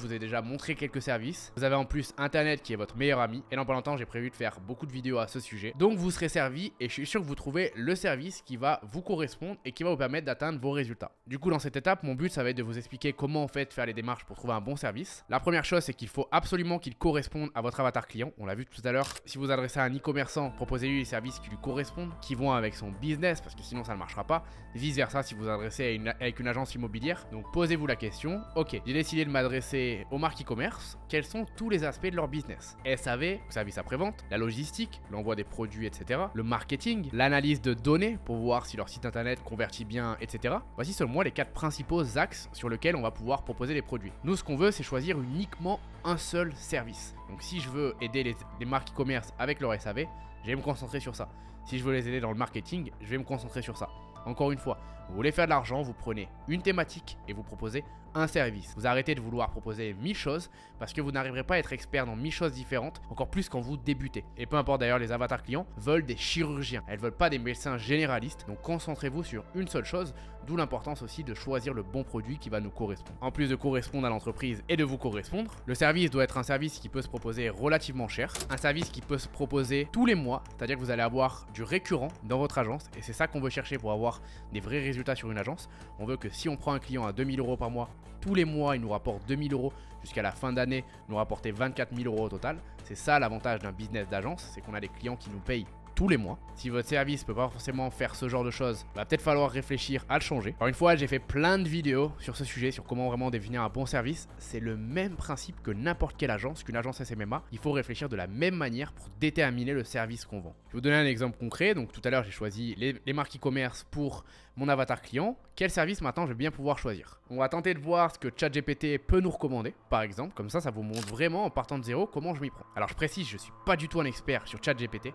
vous ai déjà montré quelques services. Vous avez en plus Internet qui est votre meilleur ami et dans pas longtemps, j'ai prévu de faire beaucoup de vidéos à ce sujet. Donc vous serez servi et je suis sûr que vous trouvez le service qui va vous correspondre et qui va vous permettre d'atteindre vos résultats. Du coup, dans cette étape, mon but, ça va être de vous expliquer comment en fait faire les démarches pour trouver un bon service. La première chose, c'est qu'il faut absolument qu'il corresponde à votre avatar client. On l'a vu tout à l'heure. Si vous adressez à un e-commerçant, proposez-lui les services qui lui correspondent, qui vont avec son business, parce que sinon ça ne marchera pas. Vice versa, si vous adressez avec une agence immobilière. Donc posez-vous la question. Ok, j'ai décidé de m'adresser aux marques e-commerce. Quels sont tous les aspects de leur business? SAV, service après-vente, la logistique, l'envoi des produits, etc. Le marketing, l'analyse de données pour voir si leur site internet convertit bien, etc. Voici selon moi les 4 principaux axes sur lesquels on va pouvoir proposer les produits. Nous, ce qu'on veut, c'est choisir uniquement un seul service. Donc si je veux aider les marques e-commerce avec leur SAV, je vais me concentrer sur ça. Si je veux les aider dans le marketing, je vais me concentrer sur ça. Encore une fois, vous voulez faire de l'argent, vous prenez une thématique et vous proposez un service. Vous arrêtez de vouloir proposer 1000 choses parce que vous n'arriverez pas à être expert dans 1000 choses différentes, encore plus quand vous débutez. Et peu importe d'ailleurs, les avatars clients veulent des chirurgiens. Elles veulent pas des médecins généralistes. Donc concentrez-vous sur une seule chose, d'où l'importance aussi de choisir le bon produit qui va nous correspondre. En plus de correspondre à l'entreprise et de vous correspondre, le service doit être un service qui peut se proposer relativement cher, un service qui peut se proposer tous les mois, c'est-à-dire que vous allez avoir du récurrent dans votre agence et c'est ça qu'on veut chercher pour avoir des vrais résultats sur une agence. On veut que si on prend un client à 2000 € par mois, tous les mois il nous rapporte 2000 € jusqu'à la fin d'année, nous rapporter 24 000 € au total. C'est ça l'avantage d'un business d'agence, c'est qu'on a des clients qui nous payent tous les mois. Si votre service peut pas forcément faire ce genre de choses, va peut-être falloir réfléchir à le changer. Encore une fois, j'ai fait plein de vidéos sur ce sujet, sur comment vraiment définir un bon service. C'est le même principe que n'importe quelle agence, qu'une agence SMMA. Il faut réfléchir de la même manière pour déterminer le service qu'on vend. Je vais vous donner un exemple concret. Donc tout à l'heure, j'ai choisi les marques e-commerce pour mon avatar client. Quel service maintenant je vais bien pouvoir choisir? On va tenter de voir ce que ChatGPT peut nous recommander, par exemple. Comme ça vous montre vraiment en partant de zéro comment je m'y prends. Alors je précise, je suis pas du tout un expert sur ChatGPT.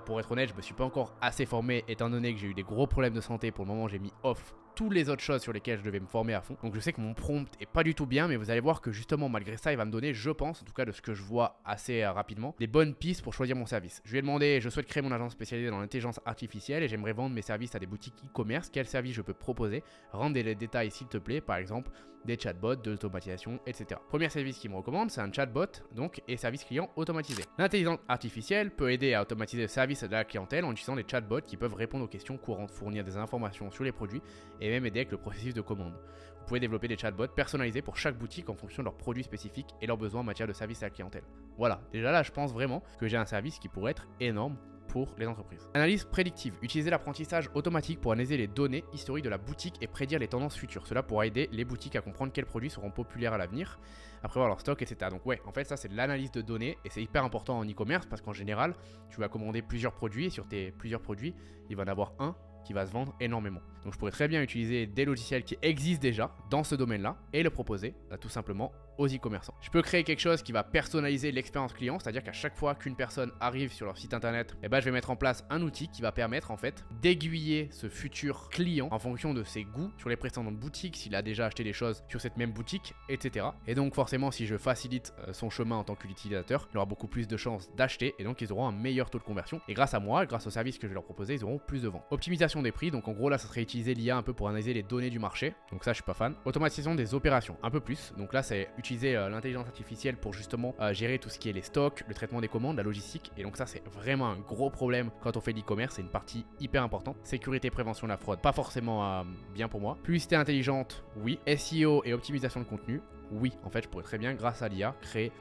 Pour être honnête, je me suis pas encore assez formé étant donné que j'ai eu des gros problèmes de santé. Pour le moment, j'ai mis off toutes les autres choses sur lesquelles je devais me former à fond. Donc je sais que mon prompt est pas du tout bien, mais vous allez voir que justement malgré ça, il va me donner, je pense, en tout cas de ce que je vois assez rapidement, des bonnes pistes pour choisir mon service. Je lui ai demandé, je souhaite créer mon agence spécialisée dans l'intelligence artificielle et j'aimerais vendre mes services à des boutiques e-commerce. Quel service je peux proposer? Rendre des détails s'il te plaît, par exemple des chatbots, de l'automatisation, etc. Premier service qu'il me recommande, c'est un chatbot donc et service client automatisé. L'intelligence artificielle peut aider à automatiser le service de la clientèle en utilisant des chatbots qui peuvent répondre aux questions courantes, fournir des informations sur les produits et même aider avec le processus de commande. Vous pouvez développer des chatbots personnalisés pour chaque boutique en fonction de leurs produits spécifiques et leurs besoins en matière de service à la clientèle. Voilà, déjà là je pense vraiment que j'ai un service qui pourrait être énorme pour les entreprises. Analyse prédictive. Utiliser l'apprentissage automatique pour analyser les données historiques de la boutique et prédire les tendances futures. Cela pourra aider les boutiques à comprendre quels produits seront populaires à l'avenir, à prévoir leur stock, etc. Donc ouais, en fait ça c'est de l'analyse de données et c'est hyper important en e-commerce parce qu'en général, tu vas commander plusieurs produits et sur tes plusieurs produits, il va en avoir un qui va se vendre énormément. Donc je pourrais très bien utiliser des logiciels qui existent déjà dans ce domaine-là et le proposer tout simplement aux e-commerçants. Je peux créer quelque chose qui va personnaliser l'expérience client, c'est-à-dire qu'à chaque fois qu'une personne arrive sur leur site internet, je vais mettre en place un outil qui va permettre en fait d'aiguiller ce futur client en fonction de ses goûts sur les précédentes boutiques, s'il a déjà acheté des choses sur cette même boutique, etc. Et donc forcément si je facilite son chemin en tant qu'utilisateur, il aura beaucoup plus de chances d'acheter et donc ils auront un meilleur taux de conversion. Et grâce à moi, grâce au service que je vais leur proposer, ils auront plus de ventes. Optimisation des prix, donc en gros là ça serait utiliser l'IA un peu pour analyser les données du marché, donc ça je suis pas fan. Automatisation des opérations, un peu plus, donc là c'est utiliser l'intelligence artificielle pour justement gérer tout ce qui est les stocks, le traitement des commandes, la logistique, et donc ça c'est vraiment un gros problème quand on fait de l'e-commerce, c'est une partie hyper importante. Sécurité, prévention de la fraude, pas forcément bien pour moi. Publicité intelligente, oui. SEO et optimisation de contenu, oui, en fait, je pourrais très bien, grâce à l'IA, créer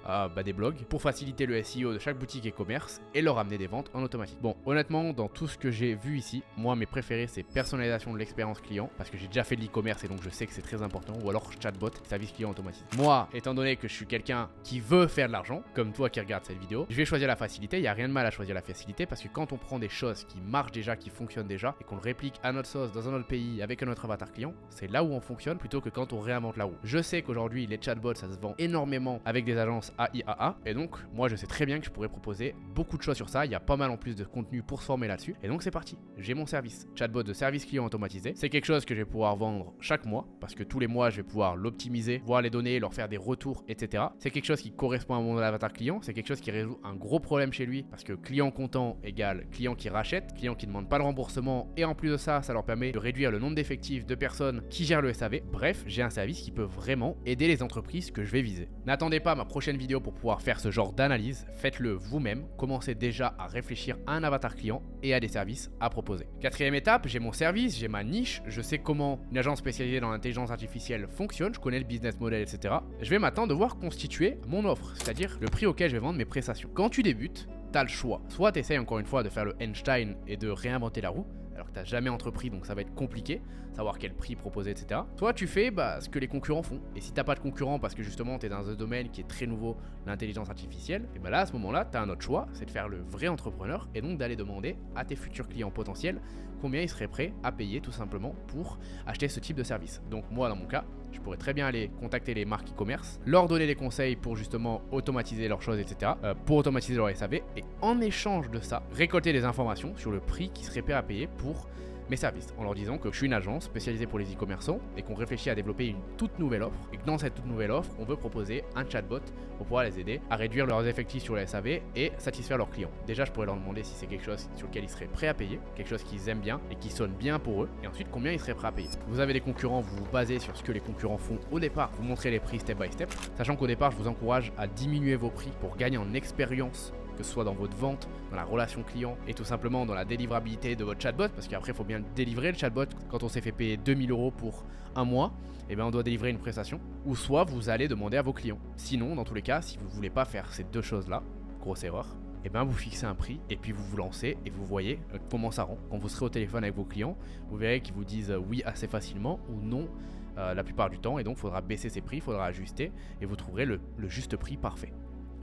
des blogs pour faciliter le SEO de chaque boutique e-commerce et leur amener des ventes en automatique. Bon, honnêtement, dans tout ce que j'ai vu ici, moi, mes préférés, c'est personnalisation de l'expérience client, parce que j'ai déjà fait de l'e-commerce et donc je sais que c'est très important, ou alors chatbot, service client automatisé. Moi, étant donné que je suis quelqu'un qui veut faire de l'argent, comme toi qui regarde cette vidéo, je vais choisir la facilité. Il n'y a rien de mal à choisir la facilité, parce que quand on prend des choses qui marchent déjà, qui fonctionnent déjà, et qu'on le réplique à notre sauce dans un autre pays avec un autre avatar client, c'est là où on fonctionne plutôt que quand on réinvente la roue. Je sais qu'aujourd'hui, les chatbots, ça se vend énormément avec des agences AIAA, et donc moi je sais très bien que je pourrais proposer beaucoup de choses sur ça. Il y a pas mal en plus de contenu pour se former là-dessus, et donc c'est parti. J'ai mon service chatbot de service client automatisé. C'est quelque chose que je vais pouvoir vendre chaque mois, parce que tous les mois je vais pouvoir l'optimiser, voir les données, leur faire des retours, etc. C'est quelque chose qui correspond à mon avatar client, c'est quelque chose qui résout un gros problème chez lui, parce que client content égale client qui rachète, client qui ne demande pas le remboursement, et en plus de ça, ça leur permet de réduire le nombre d'effectifs de personnes qui gèrent le SAV. Bref, j'ai un service qui peut vraiment aider les entreprises que je vais viser. N'attendez pas ma prochaine vidéo pour pouvoir faire ce genre d'analyse, faites-le vous-même, commencez déjà à réfléchir à un avatar client et à des services à proposer. Quatrième étape, j'ai mon service, j'ai ma niche, je sais comment une agence spécialisée dans l'intelligence artificielle fonctionne, je connais le business model, etc. Je vais maintenant devoir constituer mon offre, c'est-à-dire le prix auquel je vais vendre mes prestations. Quand tu débutes, tu as le choix. Soit tu essayes encore une fois de faire le Einstein et de réinventer la roue, alors que tu n'as jamais entrepris, donc ça va être compliqué, savoir quel prix proposer, etc. Soit tu fais ce que les concurrents font. Et si tu n'as pas de concurrents parce que justement tu es dans un domaine qui est très nouveau, l'intelligence artificielle, et là à ce moment-là, tu as un autre choix, c'est de faire le vrai entrepreneur et donc d'aller demander à tes futurs clients potentiels combien ils seraient prêts à payer tout simplement pour acheter ce type de service. Donc moi dans mon cas, je pourrais très bien aller contacter les marques e-commerce, leur donner des conseils pour justement automatiser leurs choses, etc. Pour automatiser leur SAV, et en échange de ça, récolter des informations sur le prix qu'ils seraient prêts à payer pour mes services, en leur disant que je suis une agence spécialisée pour les e-commerçants et qu'on réfléchit à développer une toute nouvelle offre, et que dans cette toute nouvelle offre, on veut proposer un chatbot pour pouvoir les aider à réduire leurs effectifs sur le SAV et satisfaire leurs clients. Déjà, je pourrais leur demander si c'est quelque chose sur lequel ils seraient prêts à payer, quelque chose qu'ils aiment bien et qui sonne bien pour eux, et ensuite combien ils seraient prêts à payer. Vous avez des concurrents, vous vous basez sur ce que les concurrents font au départ, vous montrez les prix step by step, sachant qu'au départ, je vous encourage à diminuer vos prix pour gagner en expérience, que ce soit dans votre vente, dans la relation client et tout simplement dans la délivrabilité de votre chatbot, parce qu'après il faut bien le délivrer le chatbot. Quand on s'est fait payer 2000 € pour un mois, et on doit délivrer une prestation, ou soit vous allez demander à vos clients. Sinon, dans tous les cas, si vous ne voulez pas faire ces deux choses là, grosse erreur, vous fixez un prix et puis vous vous lancez et vous voyez comment ça rend. Quand vous serez au téléphone avec vos clients, vous verrez qu'ils vous disent oui assez facilement ou non la plupart du temps, et donc il faudra baisser ses prix, il faudra ajuster et vous trouverez le juste prix parfait.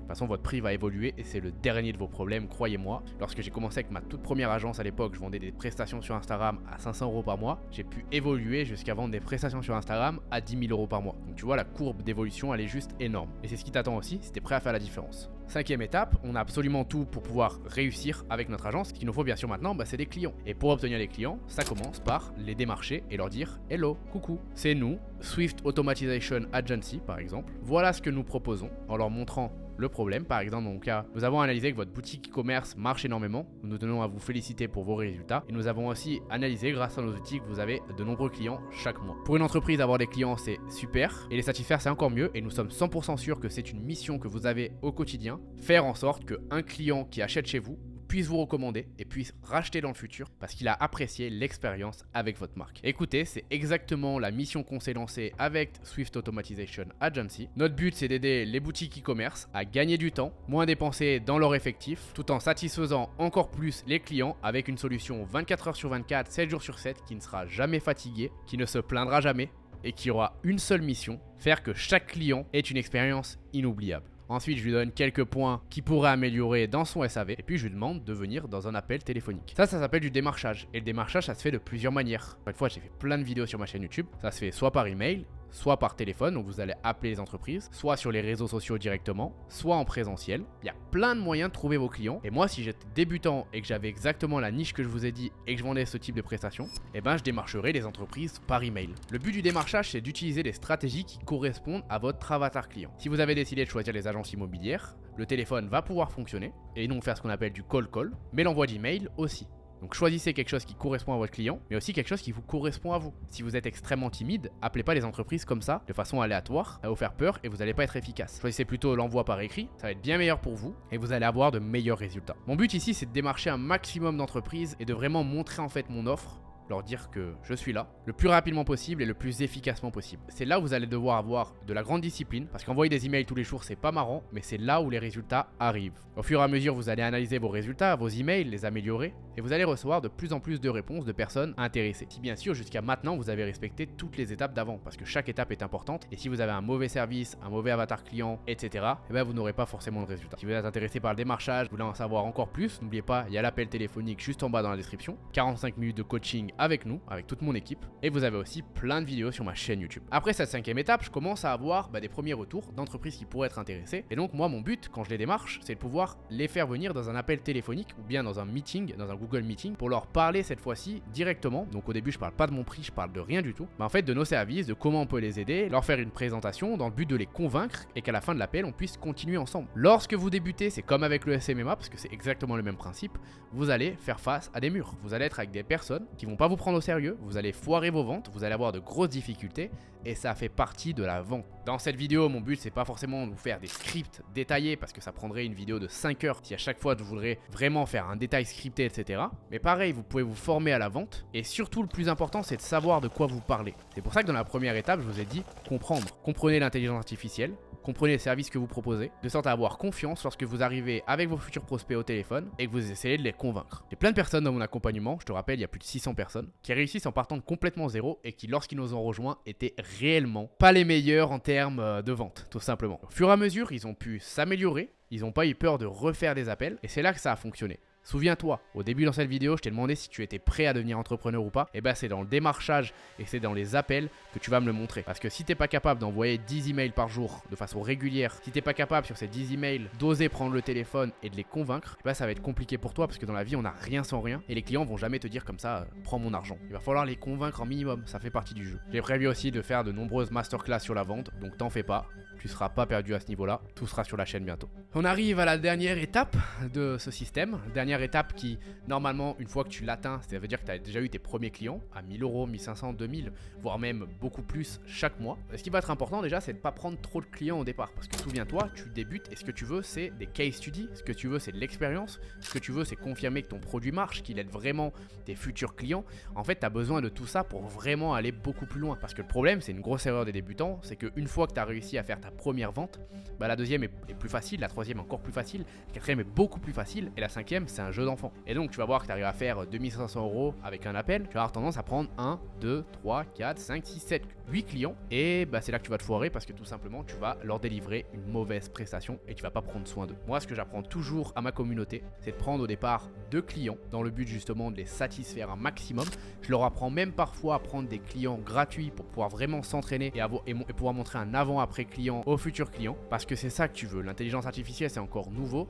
De toute façon, votre prix va évoluer et c'est le dernier de vos problèmes, croyez-moi. Lorsque j'ai commencé avec ma toute première agence à l'époque, je vendais des prestations sur Instagram à 500 € par mois. J'ai pu évoluer jusqu'à vendre des prestations sur Instagram à 10 000 € par mois. Donc tu vois, la courbe d'évolution, elle est juste énorme. Et c'est ce qui t'attend aussi si t'es prêt à faire la différence. Cinquième étape, on a absolument tout pour pouvoir réussir avec notre agence. Ce qu'il nous faut bien sûr maintenant, c'est des clients. Et pour obtenir les clients, ça commence par les démarcher et leur dire « Hello, coucou, c'est nous, Swift Automatization Agency par exemple. Voilà ce que nous proposons » en leur montrant le problème. Par exemple, dans mon cas, nous avons analysé que votre boutique e-commerce marche énormément. Nous tenons à vous féliciter pour vos résultats. Et nous avons aussi analysé, grâce à nos outils, que vous avez de nombreux clients chaque mois. Pour une entreprise, avoir des clients, c'est super. Et les satisfaire, c'est encore mieux. Et nous sommes 100% sûrs que c'est une mission que vous avez au quotidien. Faire en sorte qu'un client qui achète chez vous puisse vous recommander et puisse racheter dans le futur parce qu'il a apprécié l'expérience avec votre marque. Écoutez, c'est exactement la mission qu'on s'est lancée avec Swift Automatization Agency. Notre but, c'est d'aider les boutiques e-commerce à gagner du temps, moins dépenser dans leur effectif, tout en satisfaisant encore plus les clients avec une solution 24 heures sur 24, 7 jours sur 7 qui ne sera jamais fatigué, qui ne se plaindra jamais et qui aura une seule mission, faire que chaque client ait une expérience inoubliable. Ensuite, je lui donne quelques points qu'il pourrait améliorer dans son SAV. Et puis, je lui demande de venir dans un appel téléphonique. Ça s'appelle du démarchage. Et le démarchage, ça se fait de plusieurs manières. Une fois, j'ai fait plein de vidéos sur ma chaîne YouTube. Ça se fait soit par email, soit par téléphone, donc vous allez appeler les entreprises, soit sur les réseaux sociaux directement, soit en présentiel. Il y a plein de moyens de trouver vos clients. Et moi, si j'étais débutant et que j'avais exactement la niche que je vous ai dit et que je vendais ce type de prestations, je démarcherais les entreprises par email. Le but du démarchage, c'est d'utiliser des stratégies qui correspondent à votre avatar client. Si vous avez décidé de choisir les agences immobilières, le téléphone va pouvoir fonctionner et non faire ce qu'on appelle du call, mais l'envoi d'email aussi. Donc choisissez quelque chose qui correspond à votre client, mais aussi quelque chose qui vous correspond à vous. Si vous êtes extrêmement timide, appelez pas les entreprises comme ça, de façon aléatoire, ça va vous faire peur et vous n'allez pas être efficace. Choisissez plutôt l'envoi par écrit, ça va être bien meilleur pour vous et vous allez avoir de meilleurs résultats. Mon but ici, c'est de démarcher un maximum d'entreprises et de vraiment montrer en fait mon offre leur dire que je suis là, le plus rapidement possible et le plus efficacement possible. C'est là où vous allez devoir avoir de la grande discipline, parce qu'envoyer des emails tous les jours, c'est pas marrant, mais c'est là où les résultats arrivent. Au fur et à mesure, vous allez analyser vos résultats, vos emails, les améliorer, et vous allez recevoir de plus en plus de réponses de personnes intéressées. Si bien sûr, jusqu'à maintenant, vous avez respecté toutes les étapes d'avant, parce que chaque étape est importante, et si vous avez un mauvais service, un mauvais avatar client, etc., eh ben vous n'aurez pas forcément de résultat. Si vous êtes intéressé par le démarchage, vous voulez en savoir encore plus, n'oubliez pas, il y a l'appel téléphonique juste en bas dans la description, 45 minutes de coaching avec nous, avec toute mon équipe, et vous avez aussi plein de vidéos sur ma chaîne YouTube. Après cette 5e étape, je commence à avoir des premiers retours d'entreprises qui pourraient être intéressées, et donc moi mon but quand je les démarche, c'est de pouvoir les faire venir dans un appel téléphonique ou bien dans un meeting, dans un Google Meeting, pour leur parler cette fois-ci directement. Donc au début je parle pas de mon prix, je parle de rien du tout, mais en fait de nos services, de comment on peut les aider, leur faire une présentation dans le but de les convaincre et qu'à la fin de l'appel on puisse continuer ensemble. Lorsque vous débutez, c'est comme avec le SMMA parce que c'est exactement le même principe, vous allez faire face à des murs, vous allez être avec des personnes qui vont pas vous prendre au sérieux, vous allez foirer vos ventes, vous allez avoir de grosses difficultés et ça fait partie de la vente. Dans cette vidéo, mon but c'est pas forcément de vous faire des scripts détaillés parce que ça prendrait une vidéo de 5 heures si à chaque fois je voudrais vraiment faire un détail scripté, etc. Mais pareil, vous pouvez vous former à la vente et surtout le plus important c'est de savoir de quoi vous parlez. C'est pour ça que dans la première étape, je vous ai dit comprendre. Comprenez l'intelligence artificielle, comprenez les services que vous proposez, de sorte à avoir confiance lorsque vous arrivez avec vos futurs prospects au téléphone et que vous essayez de les convaincre. J'ai plein de personnes dans mon accompagnement, je te rappelle, il y a plus de 600 personnes, qui réussissent en partant de complètement zéro et qui, lorsqu'ils nous ont rejoints, étaient réellement pas les meilleurs en termes de vente, tout simplement. Au fur et à mesure, ils ont pu s'améliorer, ils n'ont pas eu peur de refaire des appels et c'est là que ça a fonctionné. Souviens-toi, au début dans cette vidéo, je t'ai demandé si tu étais prêt à devenir entrepreneur ou pas. Et ben c'est dans le démarchage et c'est dans les appels que tu vas me le montrer. Parce que si t'es pas capable d'envoyer 10 emails par jour de façon régulière, si t'es pas capable sur ces 10 emails d'oser prendre le téléphone et de les convaincre, ben ça va être compliqué pour toi parce que dans la vie on n'a rien sans rien et les clients vont jamais te dire comme ça prends mon argent. Il va falloir les convaincre en minimum, ça fait partie du jeu. J'ai prévu aussi de faire de nombreuses masterclass sur la vente, donc t'en fais pas. Tu seras pas perdu à ce niveau-là, tout sera sur la chaîne bientôt. On arrive à la dernière étape de ce système, dernière étape qui, normalement, une fois que tu l'atteins, ça veut dire que tu as déjà eu tes premiers clients à 1000 euros, 1500, 2000, voire même beaucoup plus chaque mois. Ce qui va être important déjà, c'est de ne pas prendre trop de clients au départ, parce que souviens-toi, tu débutes et ce que tu veux, c'est des case studies, ce que tu veux, c'est de l'expérience, ce que tu veux, c'est confirmer que ton produit marche, qu'il aide vraiment tes futurs clients. En fait, tu as besoin de tout ça pour vraiment aller beaucoup plus loin, parce que le problème, c'est une grosse erreur des débutants, c'est qu'une fois que tu as réussi à faire ta première vente, la deuxième est plus facile, la troisième encore plus facile, la quatrième est beaucoup plus facile et la cinquième c'est un jeu d'enfant. Et donc tu vas voir que tu arrives à faire 2500 euros avec un appel, tu vas avoir tendance à prendre 1, 2, 3, 4, 5, 6, 7, 8 clients et c'est là que tu vas te foirer parce que tout simplement tu vas leur délivrer une mauvaise prestation et tu vas pas prendre soin d'eux. Moi ce que j'apprends toujours à ma communauté, c'est de prendre au départ 2 clients dans le but justement de les satisfaire un maximum. Je leur apprends même parfois à prendre des clients gratuits pour pouvoir vraiment s'entraîner et pouvoir montrer un avant-après client au futur client parce que c'est ça que tu veux. L'intelligence artificielle c'est encore nouveau,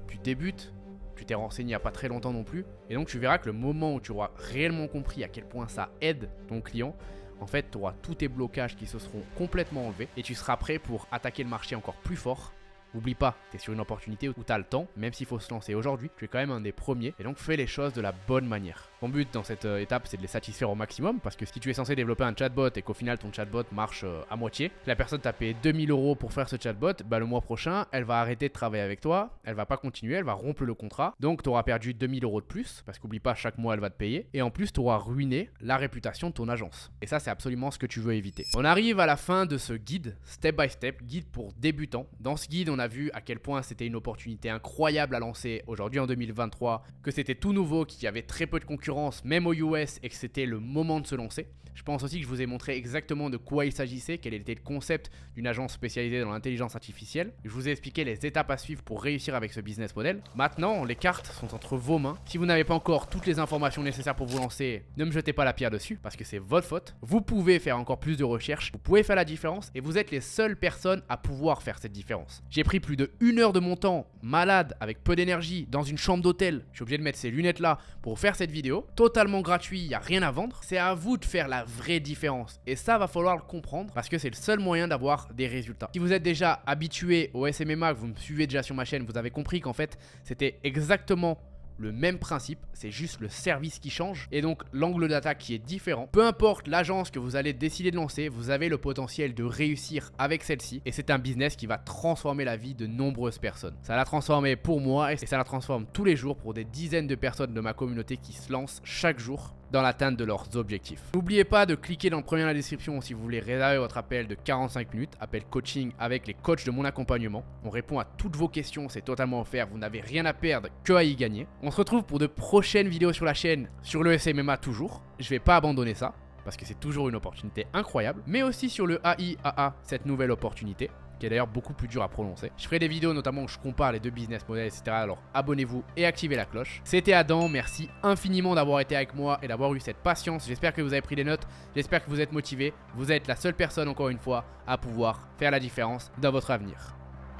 tu débutes, tu t'es renseigné il n'y a pas très longtemps non plus et donc tu verras que le moment où tu auras réellement compris à quel point ça aide ton client, en fait tu auras tous tes blocages qui se seront complètement enlevés et tu seras prêt pour attaquer le marché encore plus fort. N'oublie pas, tu es sur une opportunité où tu as le temps, même s'il faut se lancer aujourd'hui, tu es quand même un des premiers et donc fais les choses de la bonne manière. Mon but dans cette étape, c'est de les satisfaire au maximum parce que si tu es censé développer un chatbot et qu'au final ton chatbot marche à moitié, la personne t'a payé 2000 euros pour faire ce chatbot, le mois prochain, elle va arrêter de travailler avec toi, elle va pas continuer, elle va rompre le contrat, donc tu auras perdu 2000 euros de plus parce qu'oublie pas, chaque mois elle va te payer et en plus tu auras ruiné la réputation de ton agence. Et ça, c'est absolument ce que tu veux éviter. On arrive à la fin de ce guide, step by step, guide pour débutants. Dans ce guide, on a vu à quel point c'était une opportunité incroyable à lancer aujourd'hui en 2023, que c'était tout nouveau, qu'il y avait très peu de concurrence même aux US et que c'était le moment de se lancer. Je pense aussi que je vous ai montré exactement de quoi il s'agissait, quel était le concept d'une agence spécialisée dans l'intelligence artificielle. Je vous ai expliqué les étapes à suivre pour réussir avec ce business model. Maintenant, les cartes sont entre vos mains. Si vous n'avez pas encore toutes les informations nécessaires pour vous lancer, ne me jetez pas la pierre dessus parce que c'est votre faute. Vous pouvez faire encore plus de recherches, vous pouvez faire la différence et vous êtes les seules personnes à pouvoir faire cette différence. J'ai pris plus de 1 heure de mon temps, malade, avec peu d'énergie, dans une chambre d'hôtel. Je suis obligé de mettre ces lunettes là pour faire cette vidéo. Totalement gratuit, il n'y a rien à vendre. C'est à vous de faire la vraie différence. Et ça, va falloir le comprendre parce que c'est le seul moyen d'avoir des résultats. Si vous êtes déjà habitué au SMMA, que vous me suivez déjà sur ma chaîne, vous avez compris qu'en fait, c'était exactement le même principe, c'est juste le service qui change et donc l'angle d'attaque qui est différent. Peu importe l'agence que vous allez décider de lancer, vous avez le potentiel de réussir avec celle-ci et c'est un business qui va transformer la vie de nombreuses personnes. Ça l'a transformé pour moi et ça la transforme tous les jours pour des dizaines de personnes de ma communauté qui se lancent chaque jour. dans l'atteinte de leurs objectifs. N'oubliez pas de cliquer dans le premier lien de la description si vous voulez réserver votre appel de 45 minutes, appel coaching avec les coachs de mon accompagnement. On répond à toutes vos questions, c'est totalement offert, vous n'avez rien à perdre que à y gagner. On se retrouve pour de prochaines vidéos sur la chaîne, sur le SMMA toujours. Je vais pas abandonner ça, parce que c'est toujours une opportunité incroyable, mais aussi sur le AIAA, cette nouvelle opportunité, qui est d'ailleurs beaucoup plus dur à prononcer. Je ferai des vidéos notamment où je compare les deux business models, etc. Alors abonnez-vous et activez la cloche. C'était Adam, merci infiniment d'avoir été avec moi et d'avoir eu cette patience. J'espère que vous avez pris des notes, j'espère que vous êtes motivés. Vous êtes la seule personne, encore une fois, à pouvoir faire la différence dans votre avenir.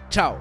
Ciao!